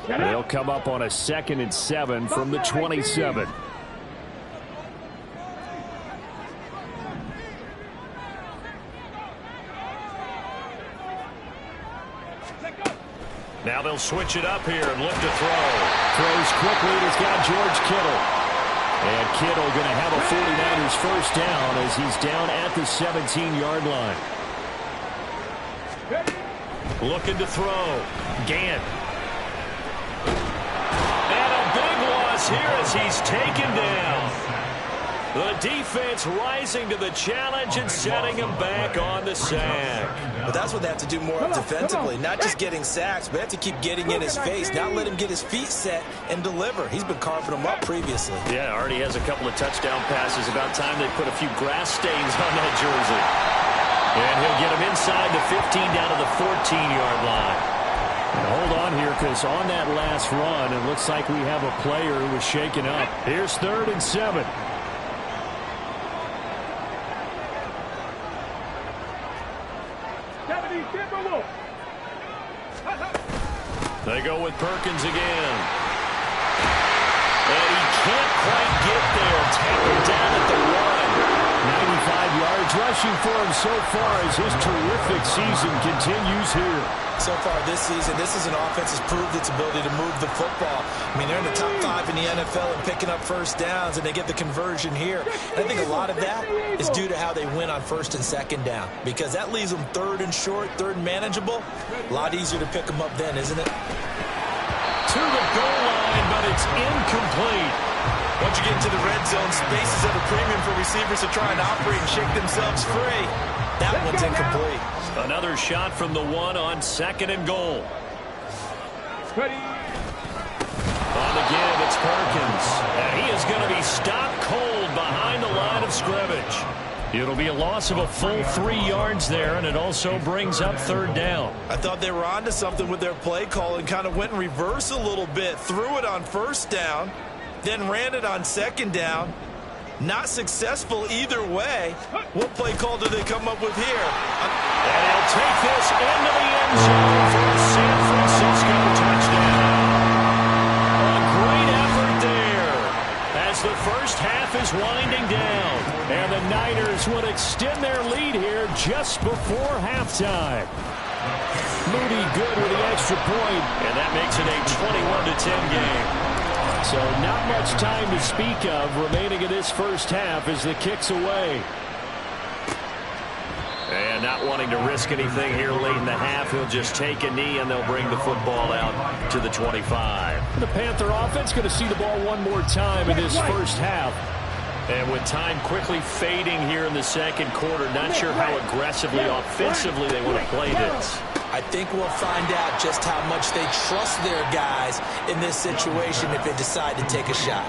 They'll come up on a 2nd and 7 from the 27. Now they'll switch it up here and look to throw. Throws quickly, and it's got George Kittle. And Kittle going to have a 49ers first down as he's down at the 17-yard line. Looking to throw. Gant. And a big loss here as he's taken down. The defense rising to the challenge and setting him back on the sack. But that's what they have to do more of defensively. Not just getting sacks, but they have to keep getting in his face. Not let him get his feet set and deliver. He's been carving them up previously. Yeah, already has a couple of touchdown passes. About time they put a few grass stains on that jersey. And he'll get him inside the 15 down to the 14-yard line. And hold on here, because on that last run, it looks like we have a player who was shaken up. Here's 3rd and 7. They go with Perkins again. And he can't quite get there. Tackled down at the 95 yards rushing for him so far as his terrific season continues here. So far this season, this is an offense that's proved its ability to move the football. I mean, they're in the top 5 in the NFL and picking up first downs, and they get the conversion here. And I think a lot of that is due to how they win on 1st and 2nd down, because that leaves them 3rd and short, 3rd and manageable. A lot easier to pick them up then, isn't it? To the goal line, but it's incomplete. Once you get into the red zone, spaces at a premium for receivers to try and operate and shake themselves free. That one's incomplete. Another shot from the 1 on 2nd and goal. Ready. On the give, it's Perkins. And he is going to be stopped cold behind the line of scrimmage. It'll be a loss of a full 3 yards there, and it also brings up 3rd down. I thought they were onto something with their play call and kind of went in reverse a little bit. Threw it on 1st down, then ran it on 2nd down. Not successful either way. What play call do they come up with here? And he'll take this into the end zone for a San Francisco touchdown. A great effort there as the first half is winding down. And the Niners would extend their lead here just before halftime. Moody good with the extra point. And that makes it a 21-10 game. So not much time to speak of remaining in this first half as the kick's away. And not wanting to risk anything here late in the half, he'll just take a knee and they'll bring the football out to the 25. The Panther offense going to see the ball one more time in this first half. And with time quickly fading here in the 2nd quarter, not sure how aggressively, offensively they want to play this. I think we'll find out just how much they trust their guys in this situation if they decide to take a shot.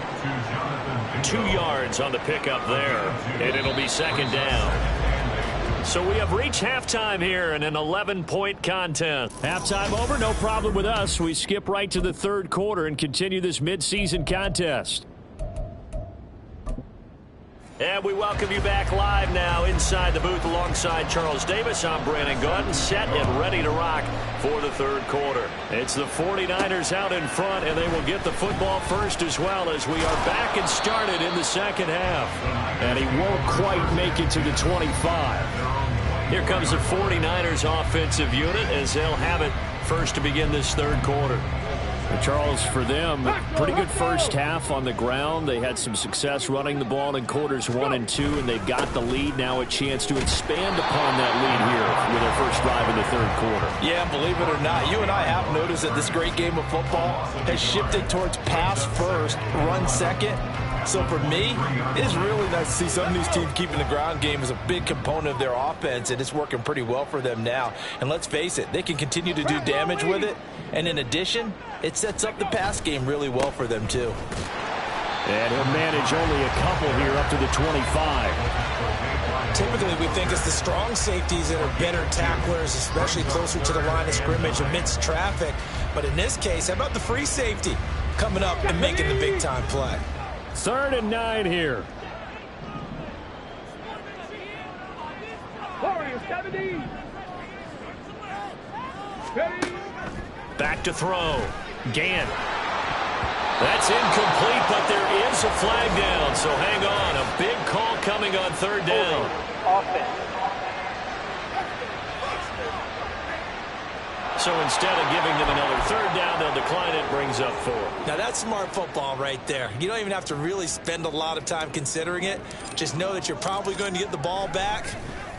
2 yards on the pickup there, and it'll be 2nd down. So we have reached halftime here in an 11-point contest. Halftime over, no problem with us. We skip right to the 3rd quarter and continue this midseason contest. And we welcome you back live now inside the booth alongside Charles Davis. I'm Brandon Gaudin, set and ready to rock for the third quarter. It's the 49ers out in front, and they will get the football first as well as we are back and started in the second half. And he won't quite make it to the 25. Here comes the 49ers offensive unit as they'll have it first to begin this third quarter. Charles, for them, pretty good first half on the ground. They had some success running the ball in quarters 1 and 2, and they've got the lead. Now a chance to expand upon that lead here with their first drive in the third quarter. Yeah, believe it or not, you and I have noticed that this great game of football has shifted towards pass first, run second. So for me, it is really nice to see some of these teams keeping the ground game as a big component of their offense, and it's working pretty well for them now. And let's face it, they can continue to do damage with it. And in addition, it sets up the pass game really well for them too. And he'll manage only a couple here up to the 25. Typically, we think it's the strong safeties that are better tacklers, especially closer to the line of scrimmage amidst traffic. But in this case, how about the free safety coming up and making the big-time play? 3rd and 9 here. Back to throw. Gann. That's incomplete, but there is a flag down, so hang on. A big call coming on 3rd down. Offense. So instead of giving them another 3rd down, they'll decline it, brings up 4. Now that's smart football right there. You don't even have to really spend a lot of time considering it. Just know that you're probably going to get the ball back.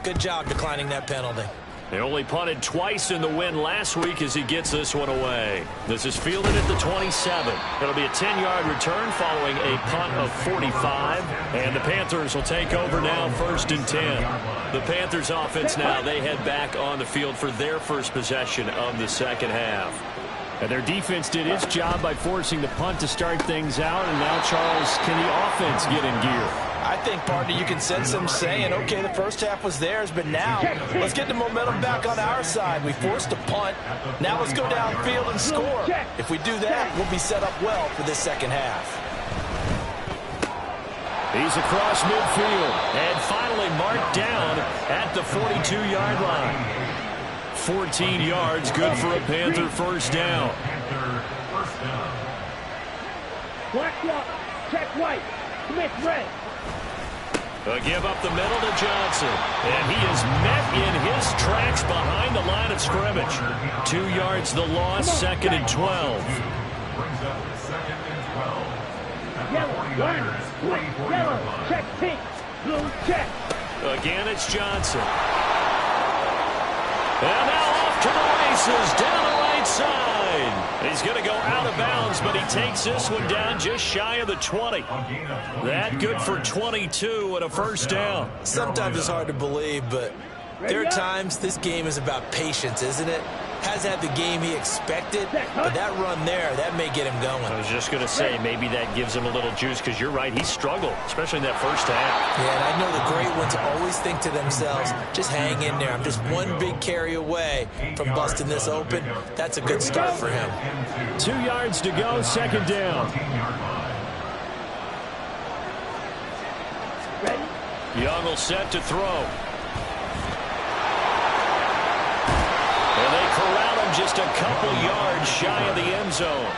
Good job declining that penalty. They only punted twice in the win last week as he gets this one away. This is fielded at the 27. It'll be a 10-yard return following a punt of 45. And the Panthers will take over now 1st and 10. The Panthers offense now, they head back on the field for their first possession of the second half. And their defense did its job by forcing the punt to start things out. And now, Charles, can the offense get in gear? I think, partner, you can sense them saying, okay, the first half was theirs, but now let's get the momentum back on our side. We forced a punt. Now let's go downfield and score. If we do that, we'll be set up well for this second half. He's across midfield. And finally marked down at the 42-yard line. 14 yards, good for a Panther first down. Black block. Check white. Smith red. A give up the middle to Johnson. And he is met in his tracks behind the line of scrimmage. 2 yards the loss, 2nd and 12. Brings up 2nd and 12. Yellow. Line. Split. Yellow. Check pink. Blue check. Again, it's Johnson. And now off to the races down the right side. He's going to go out of bounds, but he takes this one down just shy of the 20. That good for 22 and a first down. Sometimes it's hard to believe, but there are times this game is about patience, isn't it? Has had the game he expected, but that run there, that may get him going. I was just going to say, maybe that gives him a little juice, because you're right, he struggled, especially in that first half. Yeah, and I know the great ones always think to themselves, just hang in there. I'm just one big carry away from busting this open. That's a good start for him. 2 yards to go, 2nd down. Young will set to throw. And they corral him just a couple yards shy of the end zone.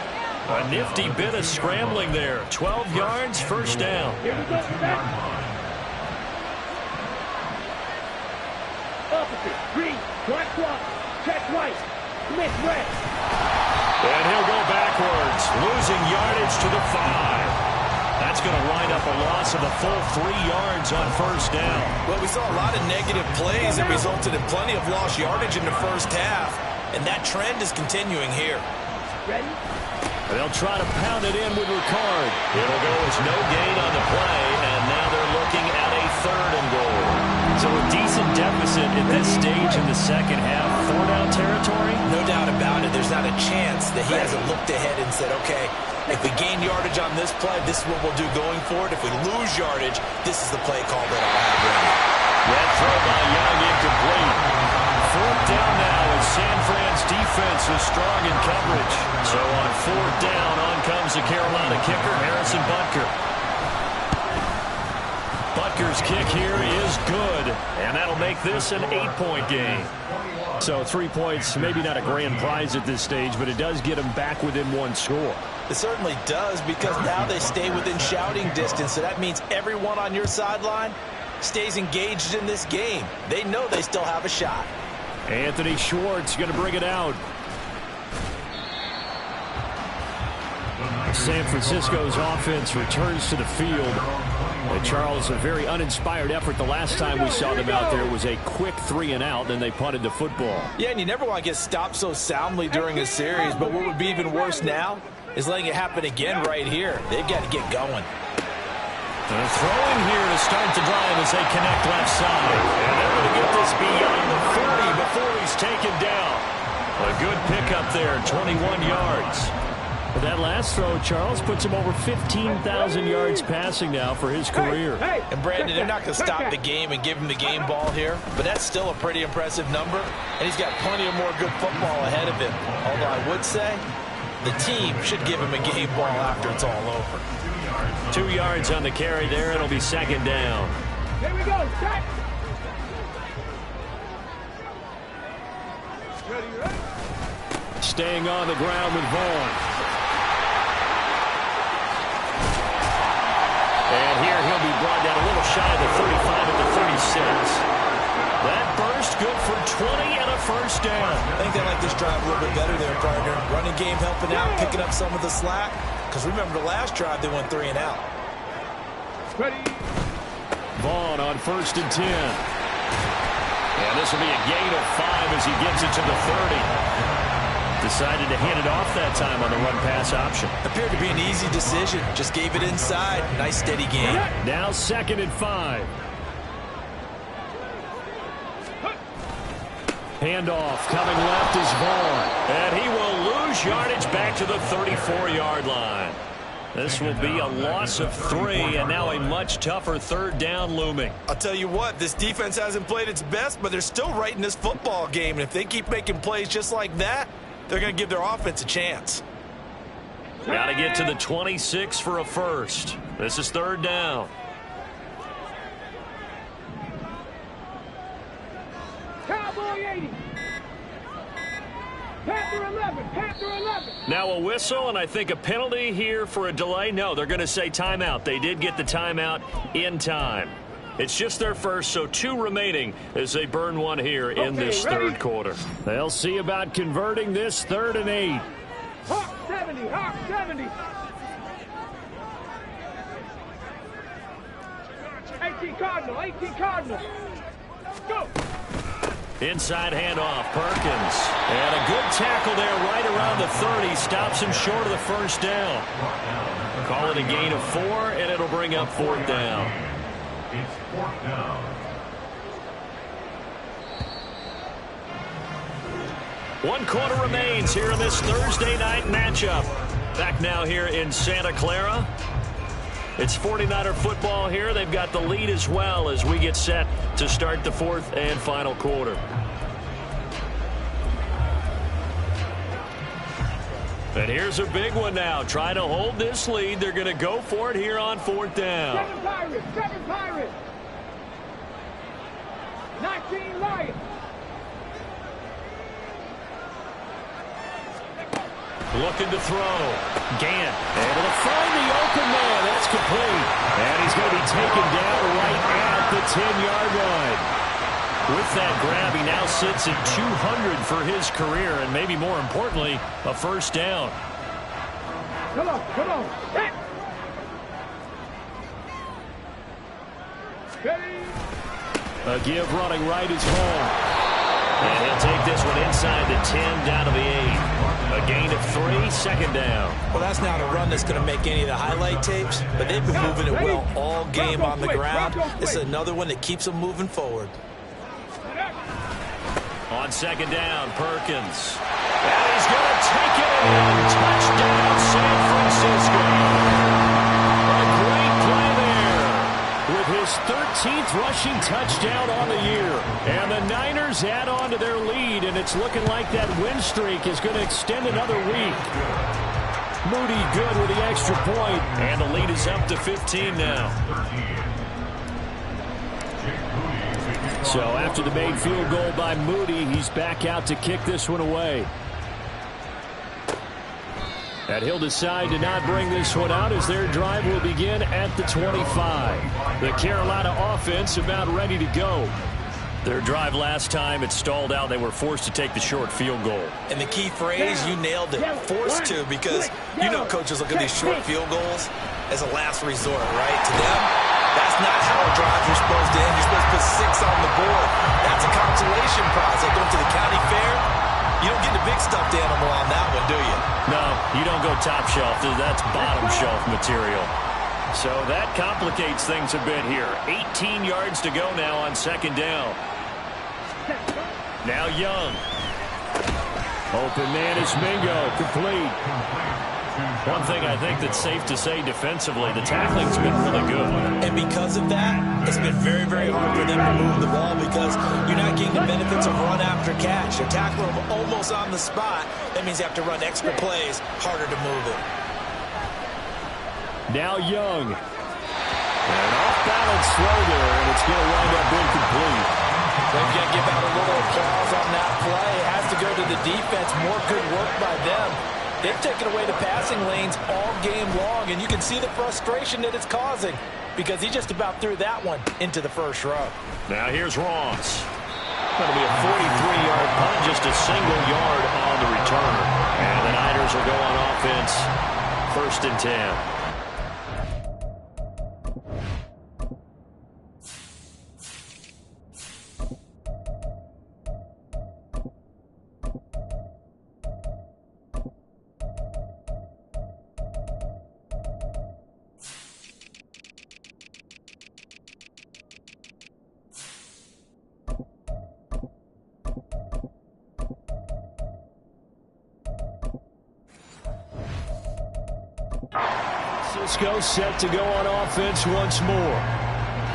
A nifty bit of scrambling there. 12 yards, first down. Here we go. Back. Opposite. Green. Black block. Check white. Smith red. And he'll go backwards, losing yardage to the 5. That's going to wind up a loss of a full 3 yards on first down. Well, we saw a lot of negative plays that resulted in plenty of lost yardage in the first half, and that trend is continuing here. Ready? They'll try to pound it in with Ricard. It'll go as no gain on the play, and now they're looking at a 3rd and goal. So a decent deficit at this stage in the second half. 4-down territory? No doubt about it. There's not a chance that he hasn't looked ahead and said, okay, if we gain yardage on this play, this is what we'll do going forward. If we lose yardage, this is the play call that I'll have ready. That throw by Young incomplete. 4th down now as San Fran's defense is strong in coverage. So on 4th down, on comes the Carolina kicker, Harrison Butker. Packers kick here is good, and that'll make this an 8-point game. So 3 points, maybe not a grand prize at this stage, but it does get them back within one score. It certainly does, because now they stay within shouting distance, so that means everyone on your sideline stays engaged in this game. They know they still have a shot. Anthony Schwartz going to bring it out. San Francisco's offense returns to the field. And Charles, a very uninspired effort. The last time we saw them out there was a quick 3-and-out, then they punted the football. Yeah, and you never want to get stopped so soundly during a series, but what would be even worse now is letting it happen again right here. They've got to get going. And a throw in here to start the drive as they connect left side. And they're going to get this beyond the 40 before he's taken down. A good pickup there, 21 yards. But that last throw, Charles, puts him over 15,000 yards passing now for his career. And Brandon, they're not going to stop the game and give him the game ball here, but that's still a pretty impressive number, and he's got plenty of more good football ahead of him. Although I would say the team should give him a game ball after it's all over. 2 yards on the carry there. It'll be second down. Here we go. Set. Staying on the ground with Vaughn. And here he'll be brought down a little shy of the 35 at the 36. That burst good for 20 and a first down. I think they like this drive a little bit better there, partner. Running game helping out, picking up some of the slack. Because remember the last drive they went 3-and-out. Ready. Vaughn on 1st and 10. And this will be a gain of 5 as he gets it to the 30. Decided to hand it off that time on the run-pass option. Appeared to be an easy decision. Just gave it inside. Nice, steady game. Now 2nd and 5. Handoff coming left is Vaughn. And he will lose yardage back to the 34-yard line. This will be a loss of 3, and now a much tougher 3rd down looming. I'll tell you what, this defense hasn't played its best, but they're still right in this football game. And if they keep making plays just like that, they're going to give their offense a chance. Got to get to the 26 for a first. This is 3rd down. Cowboy 80. Panther 11. Panther 11. Now a whistle, and I think a penalty here for a delay. No, they're going to say timeout. They did get the timeout in time. It's just their first, so 2 remaining as they burn one here in this 3rd quarter. They'll see about converting this 3rd and 8. Hawk 70. Hawk 70. 18 Cardinal. 18 Cardinal. Go. Inside handoff, Perkins. And a good tackle there right around the 30. Stops him short of the first down. Call it a gain of 4, and it'll bring up 4th down. It's 4th down. One quarter remains here in this Thursday night matchup. Back now here in Santa Clara. It's 49er football here. They've got the lead as well as we get set to start the 4th and final quarter. And here's a big one now. Try to hold this lead. They're going to go for it here on 4th down. 7 Pirates. 7 Pirates. 19 Lions. Looking to throw. Gant able to find the open man. That's complete. And he's going to be taken down right at the 10-yard line. With that grab, he now sits at 200 for his career, and maybe more importantly, a first down. Come on. Come on. Hit. Ready. A give running right is home. And he'll take this one inside the 10 down to the 8. A gain of 3, 2nd down. Well, that's not a run that's going to make any of the highlight tapes, but they've been moving it well all game on the ground. This is another one that keeps them moving forward. On 2nd down, Perkins. And he's going to take it in. Touchdown, San Francisco. A great play there. With his 13th rushing touchdown on the year. And the Niners add on to their lead, and it's looking like that win streak is going to extend another week. Moody good with the extra point. And the lead is up to 15 now. So after the made field goal by Moody, he's back out to kick this one away. And he'll decide to not bring this one out as their drive will begin at the 25. The Carolina offense about ready to go. Their drive last time, it stalled out. They were forced to take the short field goal. And the key phrase, you nailed it, forced to, because you know coaches look at these short field goals as a last resort, right? To them, that's not how a drives are supposed to end. You're supposed to put 6 on the board. That's a consolation prize. Like going to the county fair, you don't get the big stuffed animal on that one, do you? No, you don't go top shelf. That's bottom shelf material. So that complicates things a bit here. 18 yards to go now on second down. Now Young. Open man is Mingo. Complete. One thing I think that's safe to say defensively, the tackling's been really good. And because of that, it's been very, very hard for them to move the ball because you're not getting the benefits of run after catch. They're tackling them almost on the spot. That means you have to run extra plays, harder to move it. Now Young. An off-balance throw there, and it's going to wind up incomplete. They've got to give out a little applause on that play. It has to go to the defense. More good work by them. They've taken away the passing lanes all game long, and you can see the frustration that it's causing because he just about threw that one into the first row. Now here's Ross. That'll be a 43-yard punt, just a single yard on the return. And the Niners will go on offense, 1st and 10. Cisco set to go on offense once more.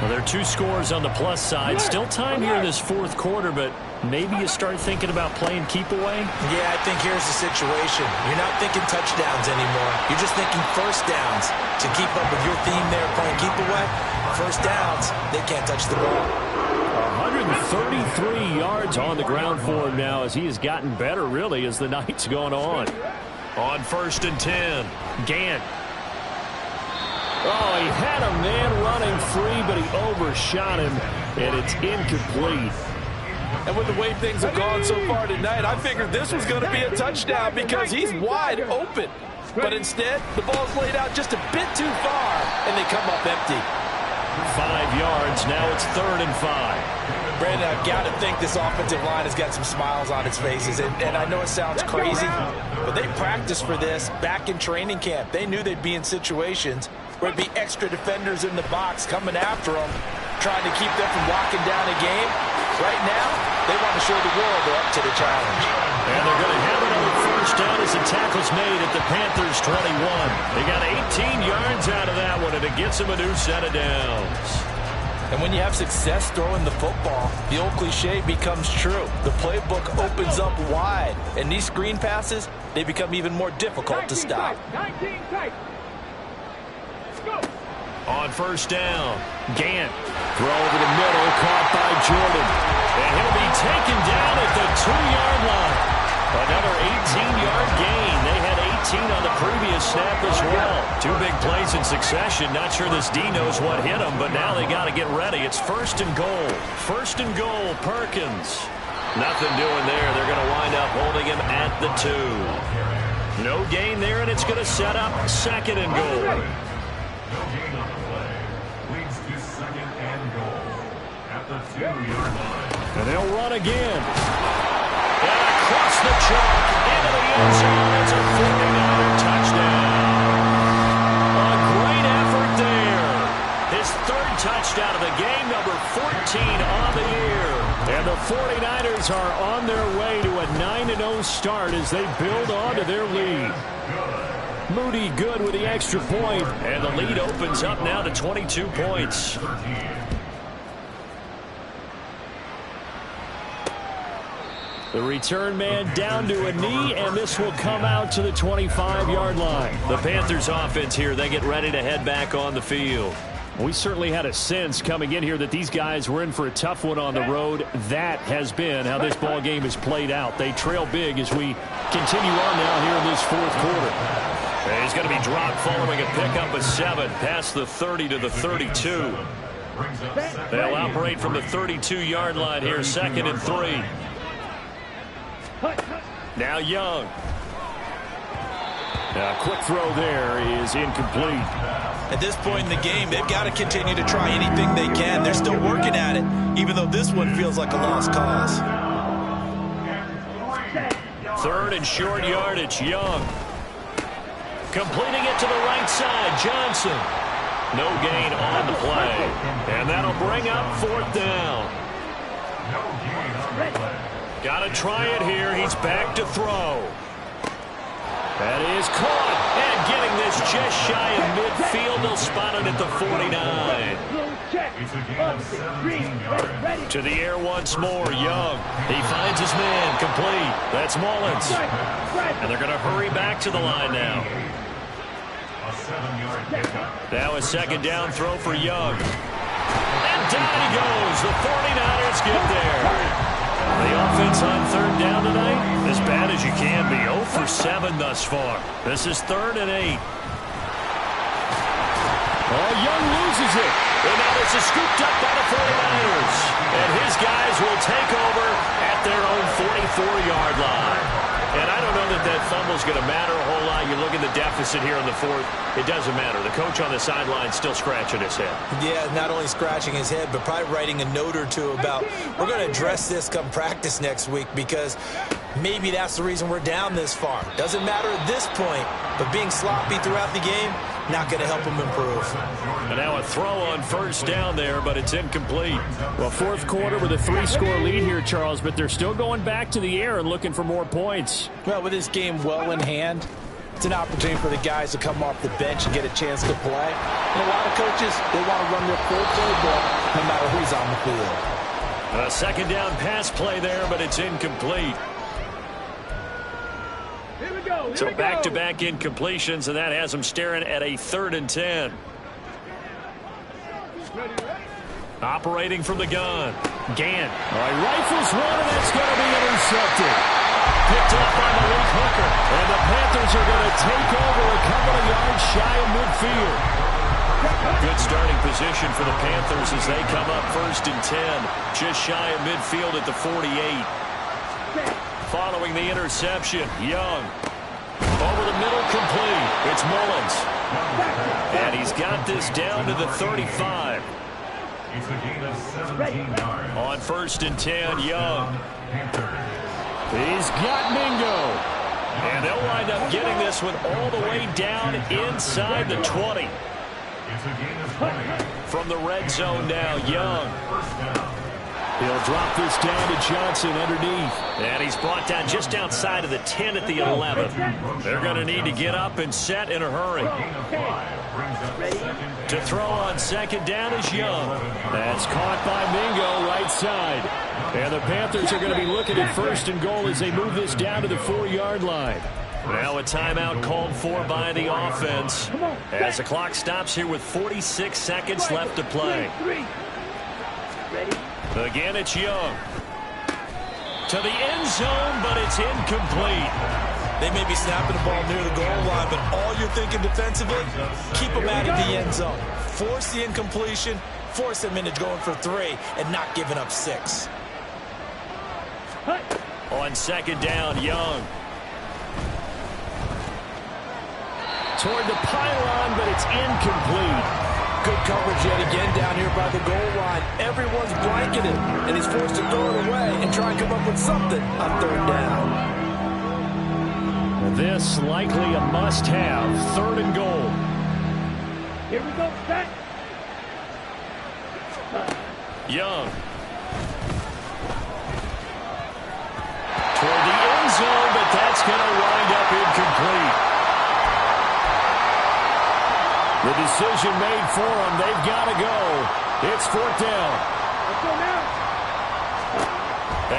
Well, there are 2 scores on the plus side. Still time here in this 4th quarter, but maybe you start thinking about playing keep away? Yeah, I think here's the situation. You're not thinking touchdowns anymore. You're just thinking first downs. To keep up with your theme there, playing keep away, first downs, they can't touch the ball. 133 yards on the ground for him now as he has gotten better, really, as the night's gone on. On 1st and 10, Gant. Oh, he had a man running free, but he overshot him, and it's incomplete. And with the way things have gone so far tonight, I figured this was going to be a touchdown because he's wide open. But instead, the ball's laid out just a bit too far, and they come up empty. 5 yards. Now it's 3rd and 5. Brandon, I've got to think this offensive line has got some smiles on its faces. And I know it sounds crazy, but they practiced for this back in training camp. They knew they'd be in situations where it'd be extra defenders in the box coming after them, trying to keep them from locking down a game. Right now, they want to show the world they're up to the challenge. And they're going to have another first down as the tackle's made at the Panthers' 21. They got 18 yards out of that one, and it gets them a new set of downs. And when you have success throwing the football, the old cliche becomes true. The playbook opens up wide, and these screen passes, they become even more difficult to stop. 19 tight. Go. On first down, Gant. Throw over the middle, caught by Jordan. And he'll be taken down at the 2-yard line. Another 18-yard gain. They had 18 on the previous snap as well. 2 big plays in succession. Not sure this D knows what hit them, but now they got to get ready. It's 1st and goal. 1st and goal, Perkins. Nothing doing there. They're going to wind up holding him at the 2. No gain there, and it's going to set up 2nd and goal. No gain on the play. Leads to 2nd and goal at the 2-yard line. And they'll run again. And across the chalk into the end zone. It's a 49er touchdown. A great effort there. His 3rd touchdown of the game, number 14 on the year. And the 49ers are on their way to a 9-0 start as they build on to their lead. Moody good with the extra point. And the lead opens up now to 22 points. The return man down to a knee, and this will come out to the 25-yard line. The Panthers offense here, they get ready to head back on the field. We certainly had a sense coming in here that these guys were in for a tough one on the road. That has been how this ball game has played out. They trail big as we continue on now here in this fourth quarter. And he's going to be dropped following a pickup of 7 past the 30 to the 32. They'll operate from the 32-yard line here, 2nd and 3. Now Young. A quick throw there is incomplete. At this point in the game, they've got to continue to try anything they can. They're still working at it, even though this one feels like a lost cause. 3rd and short yardage, Young. Completing it to the right side, Johnson. No gain on the play. And that'll bring up 4th down. Got to try it here. He's back to throw. That is caught. And getting this just shy of midfield. They'll spot it at the 49. To the air once more. Young. He finds his man. Complete. That's Mullins. And they're going to hurry back to the line now. Now a 2nd down throw for Young. And down he goes. The 49ers get there. The offense on 3rd down tonight, as bad as you can be. 0 for 7 thus far. This is 3rd and 8. Oh, Young loses it. And now this is scooped up by the 49ers. And his guys will take over at their own 44-yard line. And I don't know that that fumble's going to matter a whole lot. You look at the deficit here in the 4th. It doesn't matter. The coach on the sideline still scratching his head. Yeah, not only scratching his head, but probably writing a note or two about, we're going to address this come practice next week, because maybe that's the reason we're down this far. Doesn't matter at this point, but being sloppy throughout the game, not going to help him improve. And now a throw on 1st down there, but it's incomplete. Well, 4th quarter with a 3-score lead here, Charles, but they're still going back to the air and looking for more points. Well, with this game well in hand, it's an opportunity for the guys to come off the bench and get a chance to play. And a lot of coaches, they want to run their full playbook no matter who's on the field. A 2nd down pass play there, but it's incomplete. So back-to-back incompletions, and that has them staring at a 3rd and 10. Operating from the gun. Gant. All right, rifles one, and that's going to be intercepted. Picked up by Malik Hooker. And the Panthers are going to take over a couple of yards shy of midfield. Good starting position for the Panthers as they come up 1st and 10. Just shy of midfield at the 48. Following the interception, Young. Over the middle, complete. It's Mullins. And he's got this down to the 35. It's a gain of 17 yards. On 1st and 10, Young. He's got Mingo. And they'll wind up getting this one all the way down inside the 20. It's a gain of 20. From the red zone now, Young. First down. He'll drop this down to Johnson underneath. And he's brought down just outside of the 10 at the 11. They're going to need to get up and set in a hurry. To throw on 2nd down is Young. That's caught by Mingo right side. And the Panthers are going to be looking at 1st and goal as they move this down to the 4-yard line. Now a timeout called for by the offense as the clock stops here with 46 seconds left to play. Again, it's Young. To the end zone, but it's incomplete. They may be snapping the ball near the goal line, but all you're thinking defensively, keep them out of the end zone. Force the incompletion, force them into going for 3, and not giving up 6. On 2nd down, Young. Toward the pylon, but it's incomplete. Good coverage yet again down here by the goal line. Everyone's blanketed, and he's forced to throw it away and try and come up with something on 3rd down. This likely a must-have. 3rd and goal. Here we go, set. Young. Toward the end zone, but that's going to wind up incomplete. The decision made for them. They've got to go. It's 4th down. Let's go now.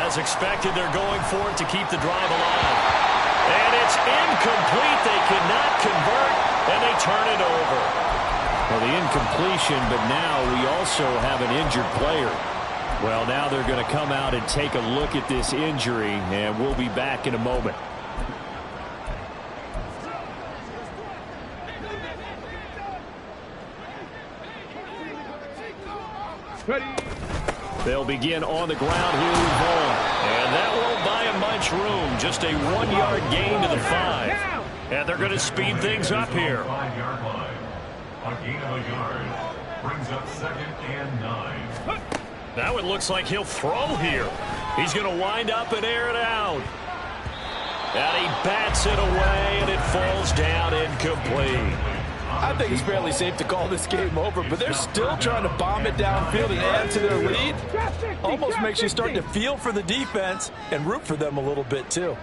As expected, they're going for it to keep the drive alive. And it's incomplete. They cannot convert, and they turn it over. Well, the incompletion, but now we also have an injured player. Well, now they're going to come out and take a look at this injury, and we'll be back in a moment. They'll begin on the ground here with ball. And that won't buy him much room. Just a 1-yard gain to the 5. And they're going to speed things up here. 5-yard line. A gain of a yard brings up 2nd and 9. Now it looks like he'll throw here. He's going to wind up and air it out. And he bats it away, and it falls down incomplete. I think it's fairly safe to call this game over, but they're still trying to bomb it downfield and add to their lead. Almost makes you start to feel for the defense and root for them a little bit, too.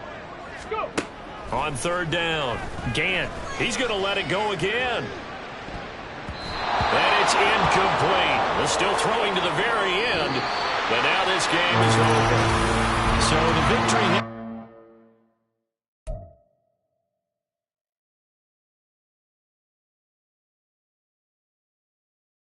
On 3rd down, Gant, he's going to let it go again. And it's incomplete. They're still throwing to the very end, but now this game is over. So the victory